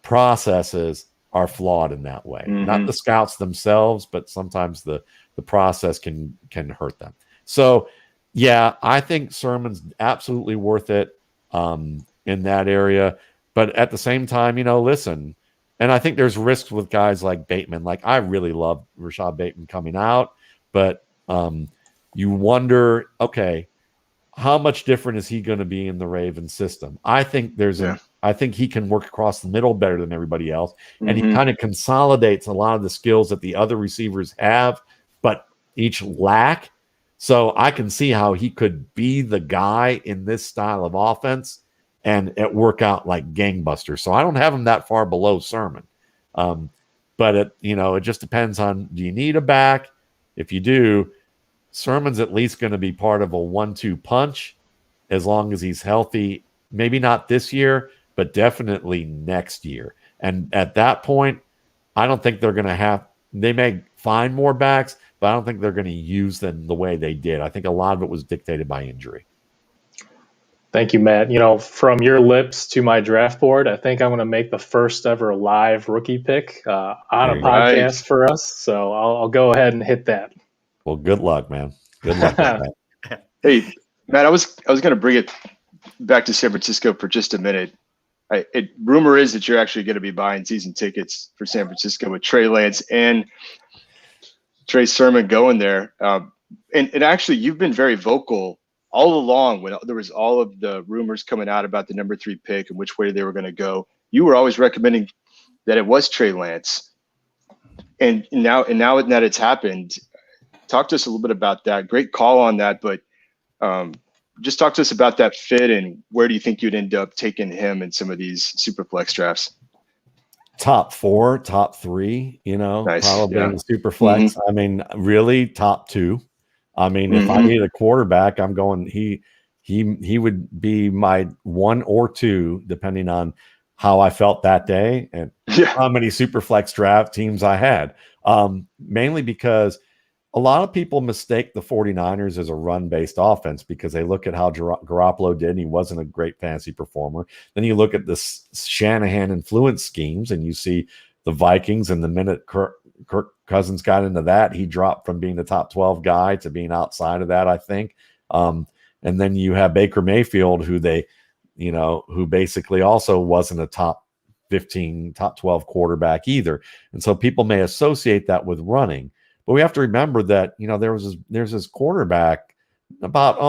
processes are flawed in that way. Mm-hmm. Not the scouts themselves, but sometimes the process can hurt them. So, yeah, I think Sermon's absolutely worth it in that area. But at the same time, listen, and I think there's risks with guys like Bateman. Like, I really love Rashad Bateman coming out, but you wonder, okay, how much different is he going to be in the Ravens system? I think I think he can work across the middle better than everybody else. And he kind of consolidates a lot of the skills that the other receivers have, but each lack. So I can see how he could be the guy in this style of offense and it work out like gangbusters. So I don't have him that far below Sermon. But it just depends on, do you need a back? If you do, Sermon's at least going to be part of a 1-2 punch as long as he's healthy. Maybe not this year, but definitely next year. And at that point, I don't think they're going to they may find more backs, but I don't think they're going to use them the way they did. I think a lot of it was dictated by injury. Thank you, Matt. From your lips to my draft board, I think I'm going to make the first ever live rookie pick on a podcast for us. So I'll go ahead and hit that. Well, good luck, man. Good luck with that. Hey, Matt, I was going to bring it back to San Francisco for just a minute. Rumor is that you're actually going to be buying season tickets for San Francisco with Trey Lance and Trey Sermon going there. And actually, you've been very vocal all along when there was all of the rumors coming out about the number 3 pick and which way they were going to go. You were always recommending that it was Trey Lance. And now that it's happened, talk to us a little bit about that. Great call on that, but just talk to us about that fit and where do you think you'd end up taking him in some of these super flex drafts? Top 4, top 3, nice. Probably in the super flex. I mean, really top 2. I mean, if I need a quarterback, I'm going, he would be my 1 or 2, depending on how I felt that day and how many super flex draft teams I had. Mainly because a lot of people mistake the 49ers as a run-based offense because they look at how Garoppolo did, and he wasn't a great fantasy performer. Then you look at the Shanahan influence schemes, and you see the Vikings, and the minute Kirk Cousins got into that, he dropped from being the top 12 guy to being outside of that, I think. And then you have Baker Mayfield, who basically also wasn't a top 15, top 12 quarterback either. And so people may associate that with running. But we have to remember that, there's this quarterback about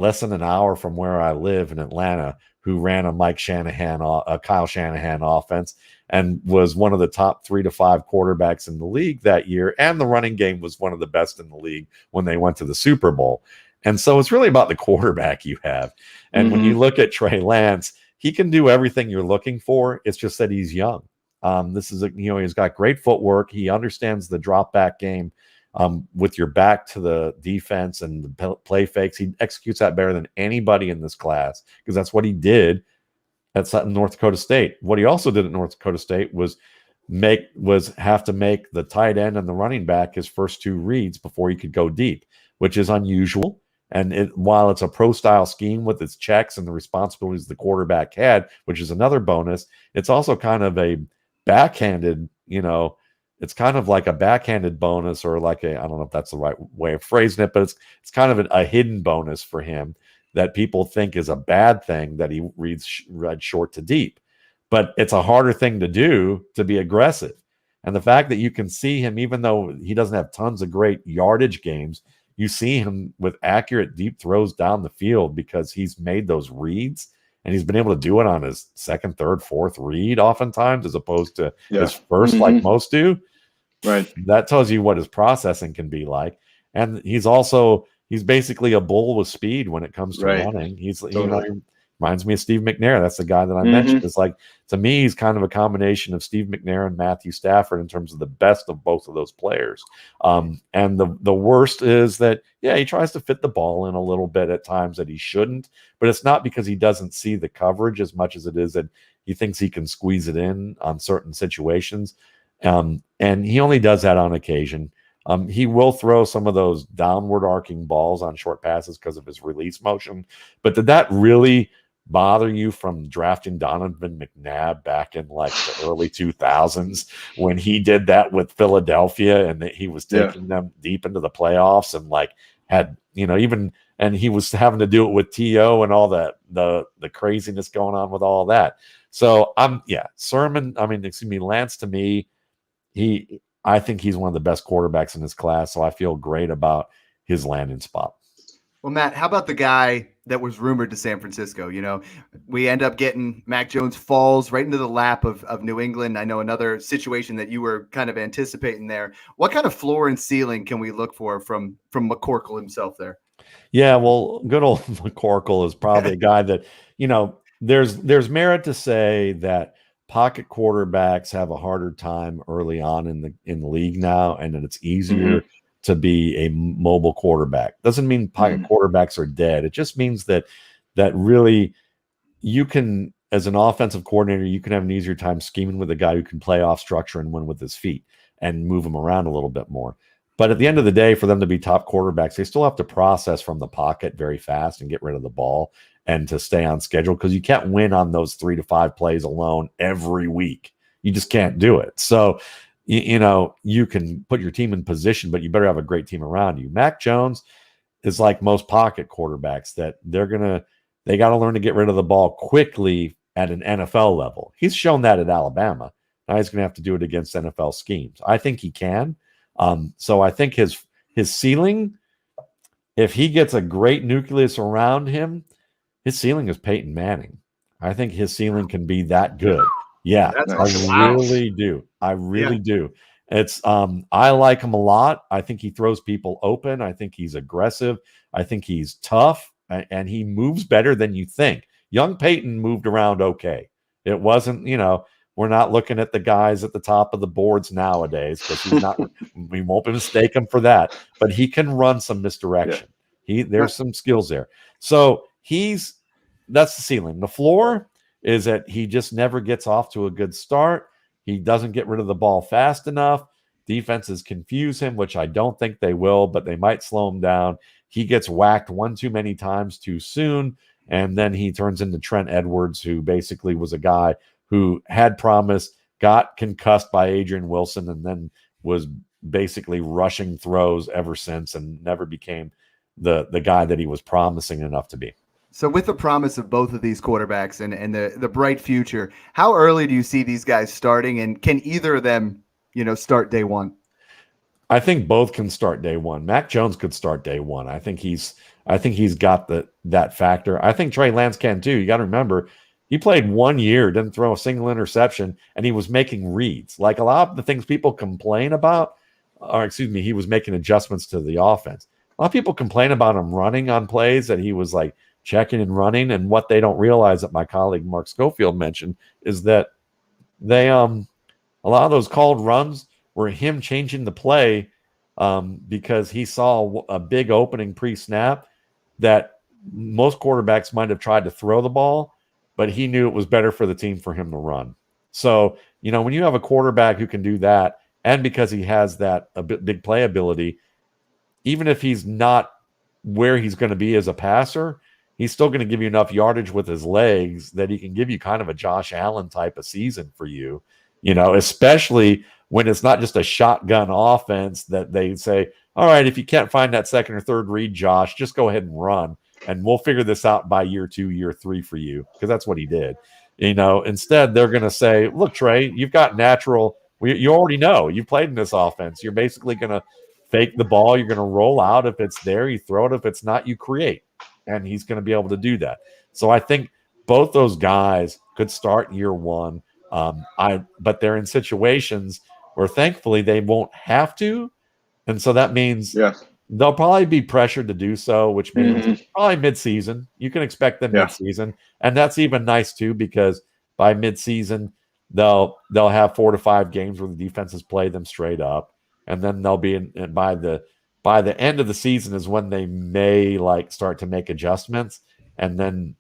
less than an hour from where I live in Atlanta who ran a Kyle Shanahan offense and was one of the top 3 to 5 quarterbacks in the league that year. And the running game was one of the best in the league when they went to the Super Bowl. And so it's really about the quarterback you have. And when you look at Trey Lance, he can do everything you're looking for. It's just that he's young. He's got great footwork. He understands the drop back game with your back to the defense and the play fakes. He executes that better than anybody in this class because that's what he did at North Dakota State. What he also did at North Dakota State was have to make the tight end and the running back his first 2 reads before he could go deep, which is unusual. And while it's a pro-style scheme with its checks and the responsibilities the quarterback had, which is another bonus, it's also kind of a backhanded, it's kind of like a backhanded bonus, or like I don't know if that's the right way of phrasing it, but it's kind of a hidden bonus for him that people think is a bad thing that he read short to deep. But it's a harder thing to do, to be aggressive. And the fact that you can see him, even though he doesn't have tons of great yardage games, you see him with accurate deep throws down the field because he's made those reads, and he's been able to do it on his second, third, fourth read oftentimes, as opposed to his first, like most do. Right. That tells you what his processing can be like. And he's basically a bull with speed when it comes to running. He's, he reminds me of Steve McNair. That's the guy that I mentioned. It's like, to me, he's kind of a combination of Steve McNair and Matthew Stafford in terms of the best of both of those players. And the worst is that, he tries to fit the ball in a little bit at times that he shouldn't, but it's not because he doesn't see the coverage as much as it is that he thinks he can squeeze it in on certain situations. And he only does that on occasion. He will throw some of those downward arcing balls on short passes because of his release motion. But did that really bother you from drafting Donovan McNabb back in like the early 2000s when he did that with Philadelphia, and that he was taking them deep into the playoffs and like had, and he was having to do it with T.O. and all that, the craziness going on with all that. So Lance, to me, I think he's one of the best quarterbacks in his class. So I feel great about his landing spot. Well, Matt, how about the guy that was rumored to San Francisco? We end up getting Mac Jones falls right into the lap of New England. I know another situation that you were kind of anticipating there. What kind of floor and ceiling can we look for from McCorkle himself there? Yeah, well, good old McCorkle is probably a guy that, there's merit to say that pocket quarterbacks have a harder time early on in the league now, and that it's easier to be a mobile quarterback. Doesn't mean pocket quarterbacks are dead. It just means that really you can, as an offensive coordinator, you can have an easier time scheming with a guy who can play off structure and win with his feet and move him around a little bit more. But at the end of the day, for them to be top quarterbacks, they still have to process from the pocket very fast and get rid of the ball and to stay on schedule, because you can't win on those 3 to 5 plays alone every week. You just can't do it. So, you can put your team in position, but you better have a great team around you. Mac Jones is like most pocket quarterbacks, that they got to learn to get rid of the ball quickly at an NFL level. He's shown that at Alabama. Now he's going to have to do it against NFL schemes. I think he can. So I think his ceiling, if he gets a great nucleus around him, his ceiling is Peyton Manning. I think his ceiling can be that good. Yeah, really do. I really do. It's I like him a lot. I think he throws people open. I think he's aggressive. I think he's tough, and he moves better than you think. Young Peyton moved around okay. It wasn't, we're not looking at the guys at the top of the boards nowadays, because he's not. We won't mistake him for that. But he can run some misdirection. There's some skills there. So that's the ceiling. The floor is that he just never gets off to a good start. He doesn't get rid of the ball fast enough. defenses confuse him, which I don't think they will, but they might slow him down. He gets whacked one too many times too soon, and then he turns into Trent Edwards, who basically was a guy who had promise, got concussed by Adrian Wilson, and then was basically rushing throws ever since and never became the guy that he was promising enough to be. So with the promise of both of these quarterbacks and the bright future, how early do you see these guys starting, and can either of them, start day one? I think both can start day one. Mac Jones could start day one. I think he's got that factor. I think Trey Lance can too. You got to remember, he played 1 year, didn't throw a single interception, and he was making reads. Like a lot of the things people complain about, he was making adjustments to the offense. A lot of people complain about him running on plays that he was like checking and running, and what they don't realize that my colleague Mark Schofield mentioned is that they a lot of those called runs were him changing the play because he saw a big opening pre-snap that most quarterbacks might have tried to throw the ball, but he knew it was better for the team for him to run. So, when you have a quarterback who can do that, and because he has that big play ability, even if he's not where he's going to be as a passer, he's still going to give you enough yardage with his legs that he can give you kind of a Josh Allen type of season for you, especially when it's not just a shotgun offense that they say, all right, if you can't find that second or third read, Josh, just go ahead and run, and we'll figure this out by year 2, year 3 for you, because that's what he did. Instead, they're going to say, look, Trey, you've got natural – you already know. You've played in this offense. You're basically going to fake the ball. You're going to roll out. If it's there, you throw it. If it's not, you create. And he's going to be able to do that. So I think both those guys could start year one. But they're in situations where thankfully they won't have to. And so that means they'll probably be pressured to do so, which means probably midseason. You can expect them midseason. And that's even nice too, because by midseason, they'll have 4 to 5 games where the defenses play them straight up. And then they'll be by the end of the season is when they may start to make adjustments. And then,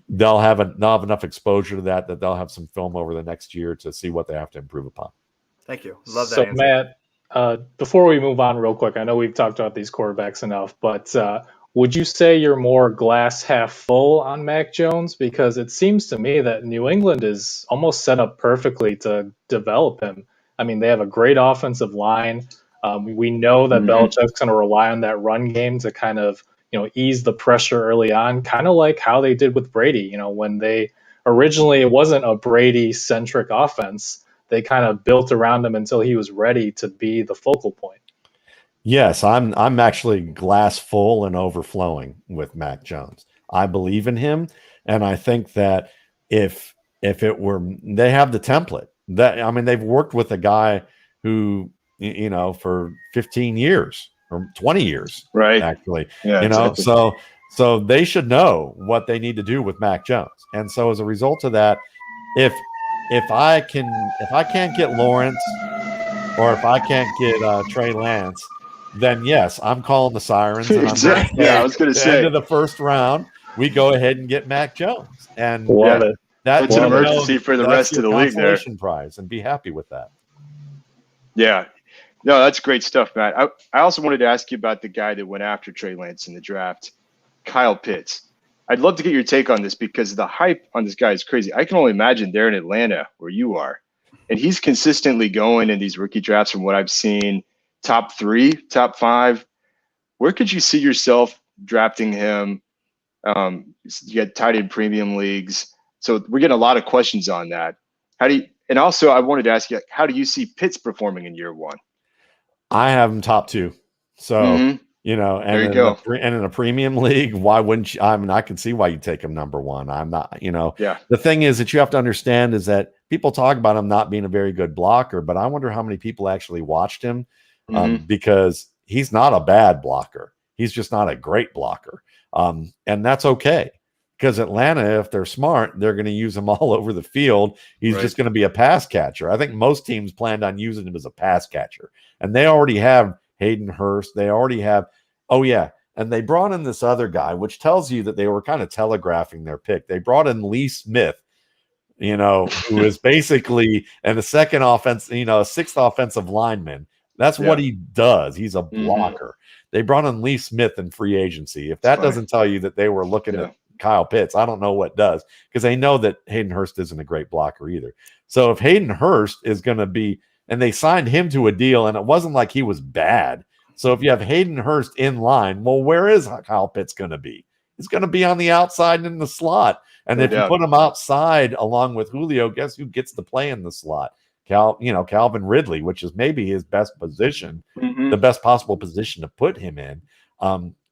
they'll have enough exposure to that they'll have some film over the next year to see what they have to improve upon. Thank you. Love that so, answer. Matt, before we move on real quick, I know we've talked about these quarterbacks enough, but would you say you're more glass half full on Mac Jones? Because it seems to me that New England is almost set up perfectly to develop him. I mean, they have a great offensive line. We know that Belichick's going to rely on that run game to kind of, ease the pressure early on, kind of like how they did with Brady. When they originally, it wasn't a Brady-centric offense. They kind of built around him until he was ready to be the focal point. Yes, I'm actually glass full and overflowing with Mac Jones. I believe in him, and I think that if it were, they have the template. They've worked with a guy who, for 15 years or 20 years, right? Actually, yeah, exactly. So they should know what they need to do with Mac Jones. And so as a result of that, if I can't get Lawrence, or if I can't get Trey Lance, then yes, I'm calling the sirens. And I'm I was going to say, end of the first round, we go ahead and get Mac Jones, and Love it. That's an emergency for the rest of the league there. Prize, and be happy with that. Yeah, no, that's great stuff, Matt. I also wanted to ask you about the guy that went after Trey Lance in the draft, Kyle Pitts. I'd love to get your take on this because the hype on this guy is crazy. I can only imagine there in Atlanta where you are. And he's consistently going in these rookie drafts from what I've seen, top 3, top 5. Where could you see yourself drafting him? You get tight end premium leagues. So we're getting a lot of questions on that. And also I wanted to ask you, how do you see Pitts performing in year one? I have him top 2. So, and there you go. And in a premium league, why wouldn't you? I mean, I can see why you take him number 1. I'm not, the thing is that you have to understand is that people talk about him not being a very good blocker, but I wonder how many people actually watched him because he's not a bad blocker. He's just not a great blocker. And that's okay. Because Atlanta, if they're smart, they're going to use him all over the field. He's just going to be a pass catcher. I think most teams planned on using him as a pass catcher. And they already have Hayden Hurst. They already have, and they brought in this other guy, which tells you that they were kind of telegraphing their pick. They brought in Lee Smith, who is basically, and the second offense, a sixth offensive lineman. That's what he does. He's a blocker. They brought in Lee Smith in free agency. If that doesn't tell you that they were looking at Kyle Pitts, I don't know what does, because they know that Hayden Hurst isn't a great blocker either. So if Hayden Hurst is going to be, and they signed him to a deal, and it wasn't like he was bad. So if you have Hayden Hurst in line, well, where is Kyle Pitts going to be? He's going to be on the outside and in the slot. And if you put him outside along with Julio, guess who gets to play in the slot? Calvin Ridley, which is maybe his best position, the best possible position to put him in.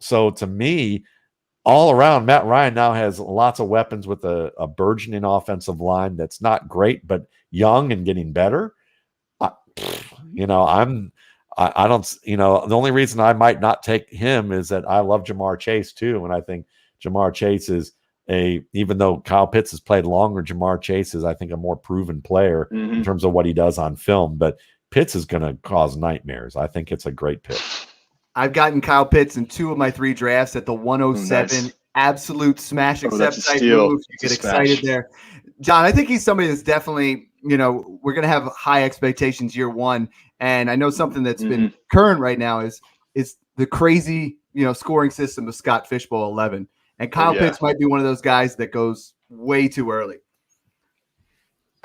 So to me, all around, Matt Ryan now has lots of weapons with a burgeoning offensive line that's not great, but young and getting better. I don't, the only reason I might not take him is that I love Jamar Chase too. And I think Jamar Chase is even though Kyle Pitts has played longer, Jamar Chase is, I think, a more proven player in terms of what he does on film. But Pitts is going to cause nightmares. I think it's a great pick. I've gotten Kyle Pitts in 2 of my 3 drafts at the 107. Nice. Absolute smash, except side moves. You get excited there. John, I think he's somebody that's definitely, we're going to have high expectations year one. And I know something that's been current right now is the crazy, scoring system of Scott Fishbowl 11. And Kyle Pitts might be one of those guys that goes way too early.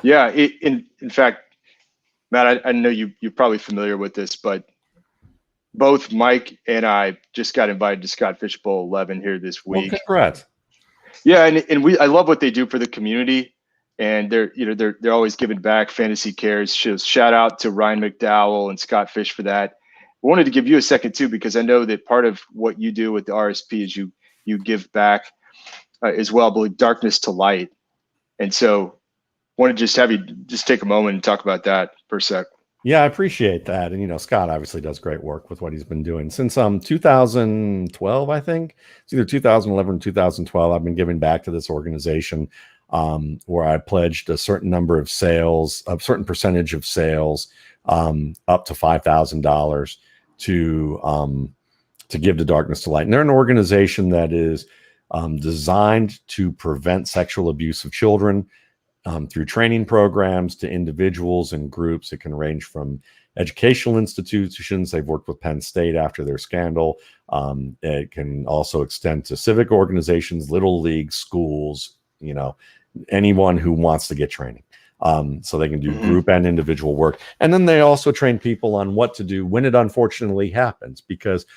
Yeah. In fact, Matt, I know you're probably familiar with this, but both Mike and I just got invited to Scott Fishbowl 11 here this week. Well, congrats. Yeah, and I love what they do for the community, and they're always giving back. Fantasy Cares. Shout out to Ryan McDowell and Scott Fish for that. I wanted to give you a second too, because I know that part of what you do with the RSP is you give back as well, I believe, darkness to light, and so want to just have you just take a moment and talk about that for a sec. Yeah, I appreciate that. And, Scott obviously does great work with what he's been doing since 2012, I think. It's either 2011 or 2012. I've been giving back to this organization where I pledged a certain number of sales, a certain percentage of sales, up to $5,000 to give to Darkness to Light. And they're an organization that is designed to prevent sexual abuse of children, through training programs to individuals and groups. It can range from educational institutions. They've worked with Penn State after their scandal. It can also extend to civic organizations, little league, schools, anyone who wants to get training. So they can do group and individual work. And then they also train people on what to do when it unfortunately happens, because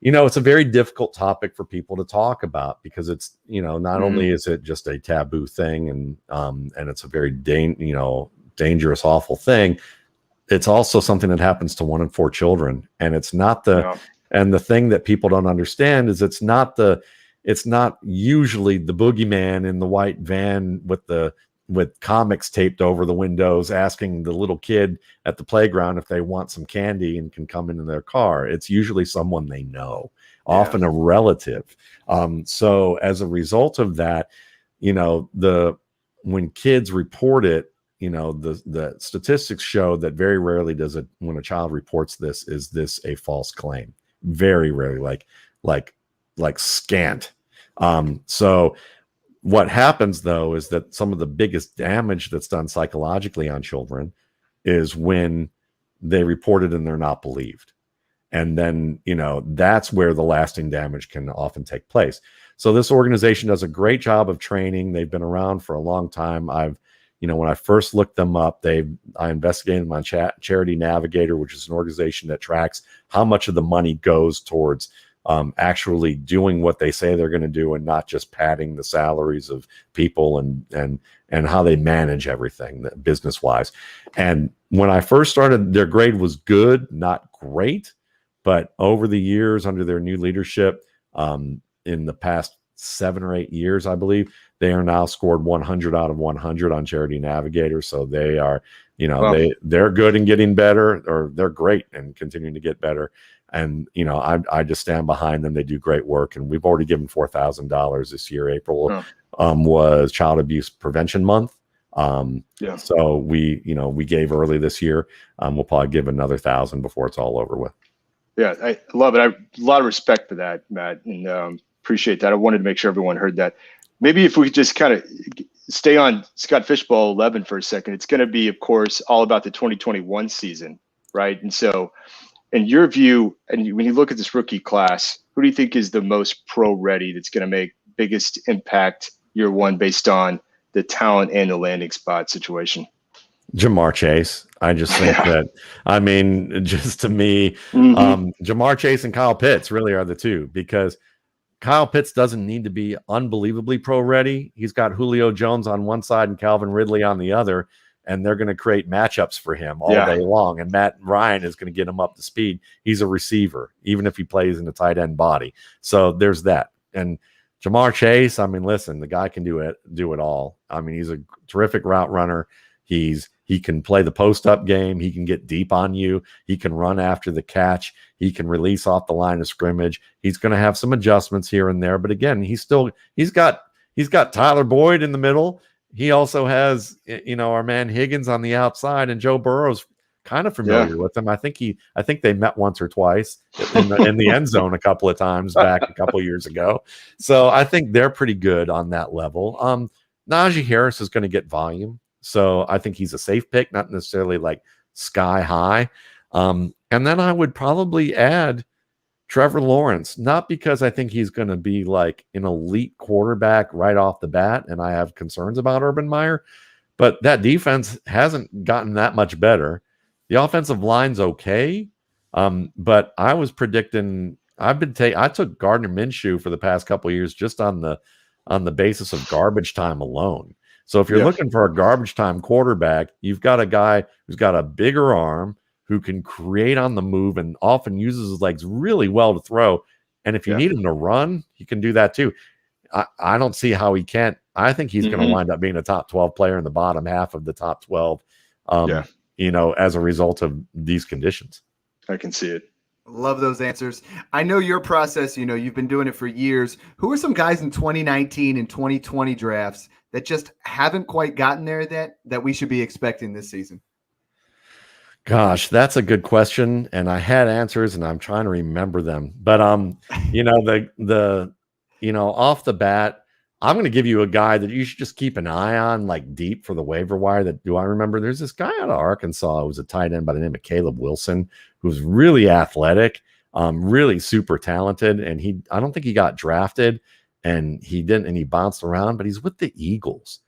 it's a very difficult topic for people to talk about, because it's, not only is it just a taboo thing and it's a very dangerous, awful thing. It's also something that happens to 1 in 4 children. And it's not and the thing that people don't understand is it's not usually the boogeyman in the white van with comics taped over the windows asking the little kid at the playground if they want some candy and can come into their car. It's usually someone they know, often a relative. So as a result of that, when kids report it, the statistics show that very rarely when a child reports this, is this a false claim? Very rarely, like scant. So what happens, though, is that some of the biggest damage that's done psychologically on children is when they report it and they're not believed. And then, that's where the lasting damage can often take place. So this organization does a great job of training. They've been around for a long time. When I first looked them up, I investigated them on Charity Navigator, which is an organization that tracks how much of the money goes towards actually doing what they say they're going to do, and not just padding the salaries of people and how they manage everything business wise. And when I first started, their grade was good, not great, but over the years under their new leadership, in the past 7 or 8 years, I believe, they are now scored 100 out of 100 on Charity Navigator. So they are, they're good and getting better, or they're great and continuing to get better. And, I just stand behind them. They do great work. And we've already given $4,000 this year. April was Child Abuse Prevention Month. So we gave early this year. We'll probably give another 1,000 before it's all over with. Yeah, I love it. I have a lot of respect for that, Matt, and appreciate that. I wanted to make sure everyone heard that. Maybe if we could just kind of stay on Scott Fishbowl 11 for a second. It's going to be, of course, all about the 2021 season, right? And so, in your view, and when you look at this rookie class, who do you think is the most pro ready that's going to make biggest impact year one based on the talent and the landing spot situation? Jamar Chase. I just think that, I mean, just to me, Jamar Chase and Kyle Pitts really are the two, because Kyle Pitts doesn't need to be unbelievably pro ready. He's got Julio Jones on one side and Calvin Ridley on the other, and they're going to create matchups for him all day long. And Matt Ryan is going to get him up to speed. He's a receiver, even if he plays in a tight end body. So there's that. And Jamar Chase, I mean, listen, the guy can do it all. I mean, he's a terrific route runner. He can play the post-up game. He can get deep on you. He can run after the catch. He can release off the line of scrimmage. He's going to have some adjustments here and there, but again, he's got Tyler Boyd in the middle. He also has, our man Higgins on the outside, and Joe Burrow's kind of familiar with him. I think they met once or twice in the end zone a couple of times back a couple of years ago. So I think they're pretty good on that level. Najee Harris is going to get volume. So I think he's a safe pick, not necessarily like sky high. And then I would probably add Trevor Lawrence, not because I think he's going to be like an elite quarterback right off the bat, and I have concerns about Urban Meyer, but that defense hasn't gotten that much better. The offensive line's okay, but I was predicting I took Gardner Minshew for the past couple of years just on the basis of garbage time alone. So if you're looking for a garbage time quarterback, you've got a guy who's got a bigger arm, who can create on the move and often uses his legs really well to throw. And if you need him to run, he can do that too. I don't see how he can't. I think he's going to wind up being a top 12 player in the bottom half of the top 12, as a result of these conditions. I can see it. Love those answers. I know your process, you've been doing it for years. Who are some guys in 2019 and 2020 drafts that just haven't quite gotten there that we should be expecting this season? Gosh, that's a good question. And I had answers and I'm trying to remember them. But off the bat, I'm going to give you a guy that you should just keep an eye on, like deep for the waiver wire. I remember there's this guy out of Arkansas who was a tight end by the name of Caleb Wilson, who's really athletic, really super talented. And I don't think he got drafted, and he didn't, and he bounced around, but he's with the Eagles.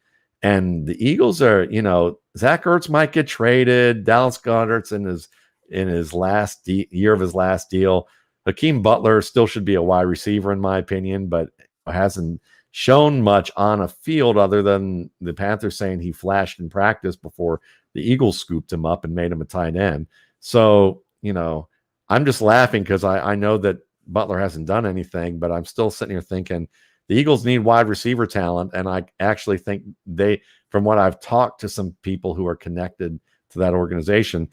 And the Eagles are, Zach Ertz might get traded. Dallas Goedert's in his last year of his last deal. Hakeem Butler still should be a wide receiver, in my opinion, but hasn't shown much on a field other than the Panthers saying he flashed in practice before the Eagles scooped him up and made him a tight end. So, I'm just laughing because I know that Butler hasn't done anything, but I'm still sitting here thinking the Eagles need wide receiver talent. And I actually think from what I've talked to some people who are connected to that organization,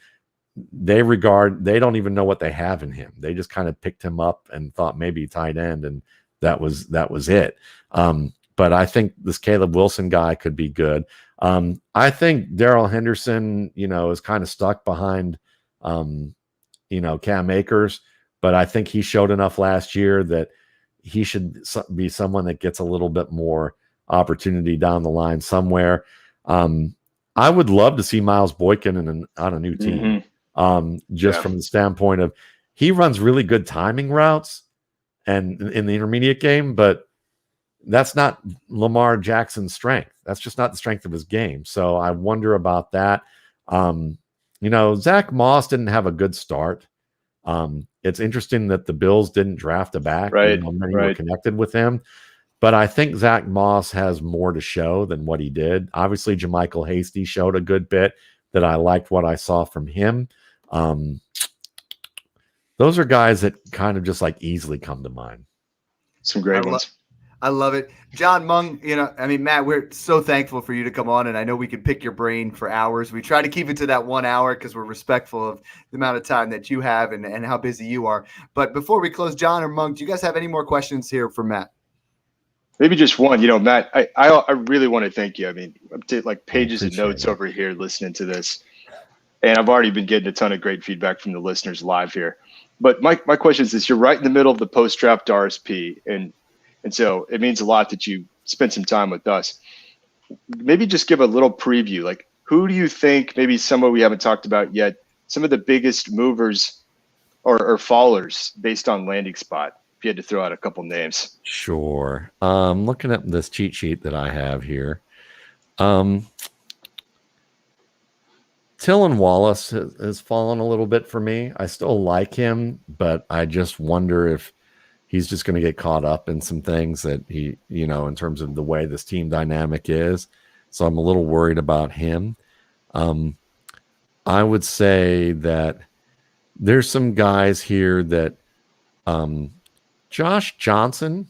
they don't even know what they have in him. They just kind of picked him up and thought maybe tight end, and that was it. But I think this Caleb Wilson guy could be good. I think Darrell Henderson, is kind of stuck behind, Cam Akers, but I think he showed enough last year that he should be someone that gets a little bit more opportunity down the line somewhere. I would love to see Miles Boykin on a new team, from the standpoint of he runs really good timing routes and in the intermediate game, but that's not Lamar Jackson's strength. That's just not the strength of his game. So I wonder about that. Zach Moss didn't have a good start. It's interesting that the Bills didn't draft a back. Right. Many were connected with him. But I think Zach Moss has more to show than what he did. Obviously, JaMychal Hasty showed a good bit that I liked what I saw from him. Those are guys that kind of just like easily come to mind. Some great ones. I love it. John Mung, Matt, we're so thankful for you to come on, and I know we could pick your brain for hours. We try to keep it to that 1 hour because we're respectful of the amount of time that you have and how busy you are. But before we close, John or Mung, do you guys have any more questions here for Matt? Maybe just one. Matt, I really want to thank you. I'm like pages of notes over here listening to this, and I've already been getting a ton of great feedback from the listeners live here. But my question is this: you're right in the middle of the post-draft RSP, and so it means a lot that you spent some time with us. maybe just give a little preview. Like, who do you think, maybe someone we haven't talked about yet, some of the biggest movers or fallers based on landing spot? If you had to throw out a couple names. Sure. Looking at this cheat sheet that I have here. Tylan Wallace has fallen a little bit for me. I still like him, but I just wonder if he's just going to get caught up in some things that he, in terms of the way this team dynamic is. So I'm a little worried about him. I would say that there's some guys here that Josh Johnson,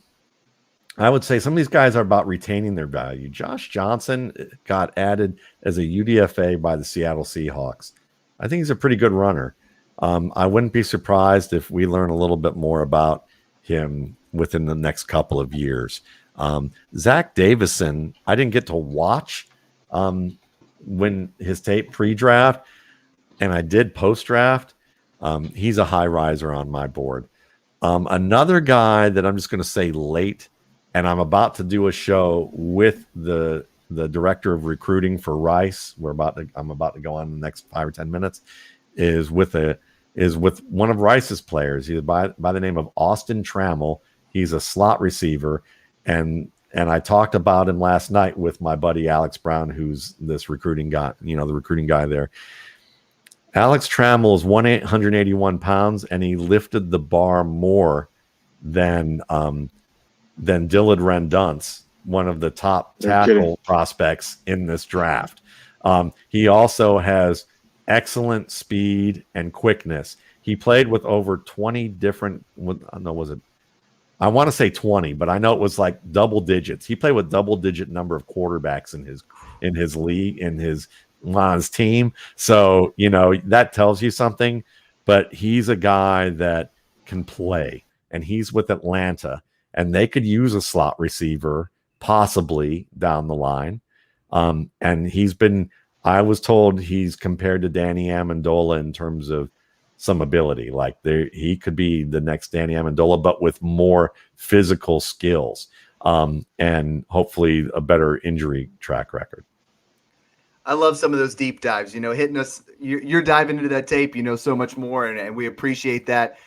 I would say some of these guys are about retaining their value. Josh Johnson got added as a UDFA by the Seattle Seahawks. I think he's a pretty good runner. I wouldn't be surprised if we learn a little bit more about him within the next couple of years. Zach Davison, I didn't get to watch when his tape pre-draft, and I did post-draft. He's a high riser on my board. Another guy that I'm just going to say late, and I'm about to do a show with the director of recruiting for Rice. I'm about to go on in the next 5 or 10 minutes. Is with one of Rice's players. He's by the name of Austin Trammell. He's a slot receiver, and I talked about him last night with my buddy Alex Brown, who's this recruiting guy. The recruiting guy there. Alex Trammell is 181 pounds, and he lifted the bar more than Dillard Rendunce, one of the top tackle prospects in this draft. He also has excellent speed and quickness. He played with over 20 different, I want to say 20, but I know it was like double digits. He played with double-digit number of quarterbacks in his league, on his team. So, that tells you something, but he's a guy that can play, and he's with Atlanta, and they could use a slot receiver possibly down the line. And I was told he's compared to Danny Amendola in terms of some ability. Like he could be the next Danny Amendola, but with more physical skills, and hopefully a better injury track record. I love some of those deep dives, hitting us. You're diving into that tape, so much more, and we appreciate that.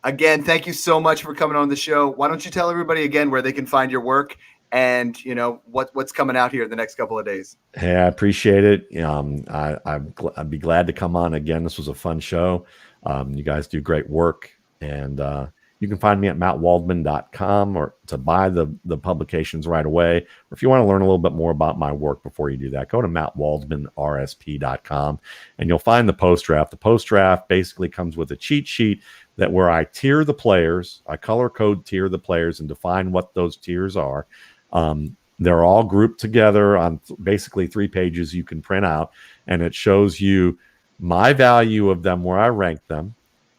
Again, thank you so much for coming on the show. Why don't you tell everybody again where they can find your work and, what's coming out here the next couple of days? Hey, I appreciate it. I'd be glad to come on again. This was a fun show. You guys do great work, and you can find me at mattwaldman.com or to buy the publications right away. Or if you want to learn a little bit more about my work before you do that, go to mattwaldmanrsp.com, and you'll find the post-draft. The post-draft basically comes with a cheat sheet where I tier the players, I color code tier the players and define what those tiers are. They're all grouped together on basically 3 pages you can print out, and it shows you my value of them, where I rank them.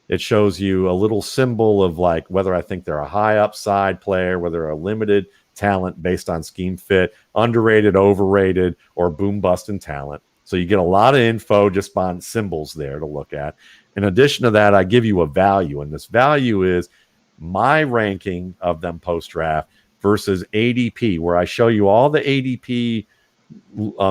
It shows you a little symbol of like whether I think they're a high upside player, whether they're a limited talent based on scheme fit, underrated, overrated, or boom bust in talent. So you get a lot of info just on symbols there to look at. In addition to that, I give you a value, and this value is my ranking of them post-draft versus ADP, where I show you all the ADP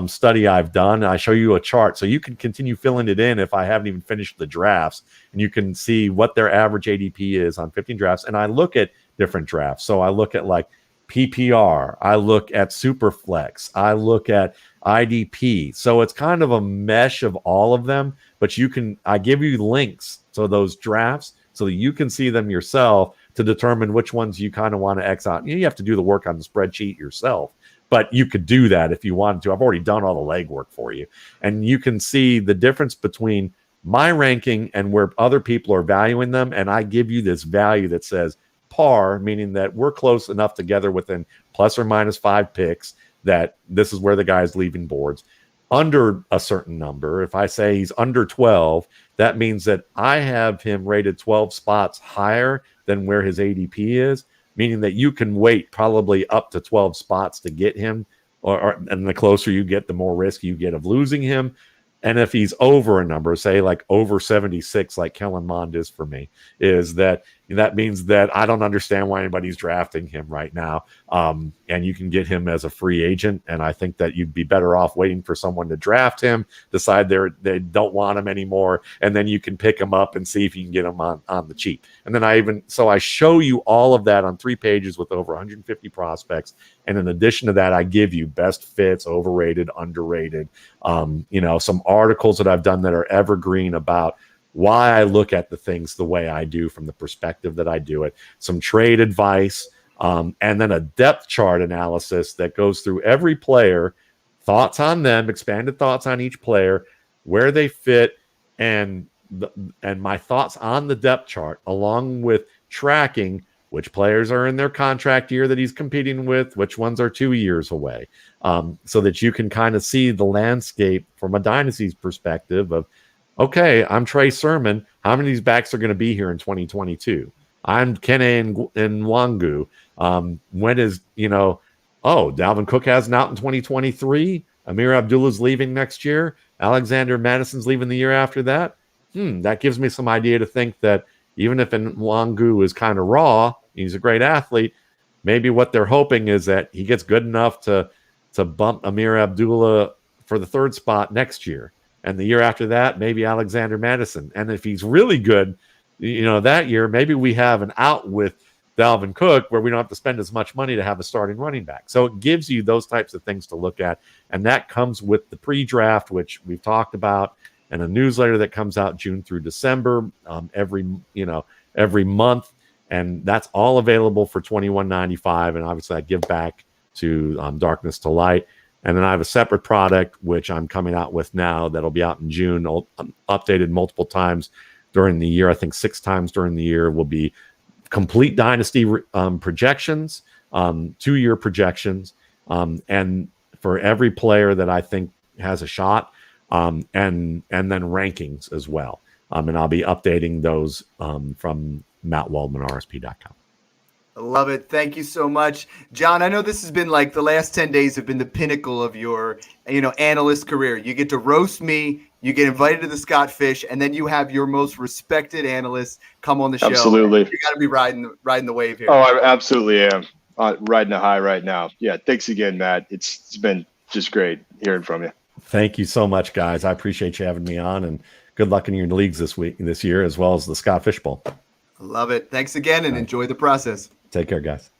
study I've done. I show you a chart so you can continue filling it in if I haven't even finished the drafts, and you can see what their average ADP is on 15 drafts. And I look at different drafts. So I look at like PPR, I look at Superflex, I look at IDP. So it's kind of a mesh of all of them, but I give you links to those drafts so that you can see them yourself to determine which ones you kind of want to X out. You have to do the work on the spreadsheet yourself, but you could do that if you wanted to. I've already done all the legwork for you. And you can see the difference between my ranking and where other people are valuing them. And I give you this value that says par, meaning that we're close enough together within plus or minus 5 picks that this is where the guy's leaving boards. Under a certain number, if I say he's under 12, that means that I have him rated 12 spots higher than where his ADP is, meaning that you can wait probably up to 12 spots to get him, and the closer you get, the more risk you get of losing him. And if he's over a number, say like over 76, like Kellen Mond is for me, that means that I don't understand why anybody's drafting him right now. and you can get him as a free agent. And I think that you'd be better off waiting for someone to draft him, decide they don't want him anymore, and then you can pick him up and see if you can get him on the cheap. And then I show you all of that on 3 pages with over 150 prospects. And in addition to that, I give you best fits, overrated, underrated, some articles that I've done that are evergreen about why I look at the things the way I do from the perspective that I do it, some trade advice, and then a depth chart analysis that goes through every player, thoughts on them, expanded thoughts on each player, where they fit, and my thoughts on the depth chart, along with tracking which players are in their contract year that he's competing with, which ones are 2 years away, so that you can kind of see the landscape from a dynasty's perspective of, okay, I'm Trey Sermon. How many of these backs are going to be here in 2022? I'm Kene Nwangu. When is, Dalvin Cook has an out in 2023. Amir Abdullah's leaving next year. Alexander Madison's leaving the year after that. That gives me some idea to think that even if Nwangu is kind of raw, he's a great athlete, maybe what they're hoping is that he gets good enough to bump Amir Abdullah for the 3rd spot next year. And the year after that, maybe Alexander Madison. And if he's really good, that year, maybe we have an out with Dalvin Cook where we don't have to spend as much money to have a starting running back. So it gives you those types of things to look at. And that comes with the pre-draft, which we've talked about, and a newsletter that comes out June through December every month. And that's all available for $21.95. And obviously I give back to Darkness to Light. And then I have a separate product, which I'm coming out with now, that'll be out in June, updated multiple times during the year. I think 6 times during the year will be complete dynasty projections, 2-year projections, and for every player that I think has a shot, and then rankings as well. And I'll be updating those from MattWaldmanRSP.com. I love it. Thank you so much, John. I know this has been like the last 10 days have been the pinnacle of your, analyst career. You get to roast me, you get invited to the Scott Fish, and then you have your most respected analyst come on the show. Absolutely. You got to be riding the wave here. Oh, I absolutely am. Riding a high right now. Yeah. Thanks again, Matt. It's been just great hearing from you. Thank you so much, guys. I appreciate you having me on, and good luck in your leagues this year, as well as the Scott Fish Bowl. Love it. Thanks again, and enjoy the process. Take care, guys.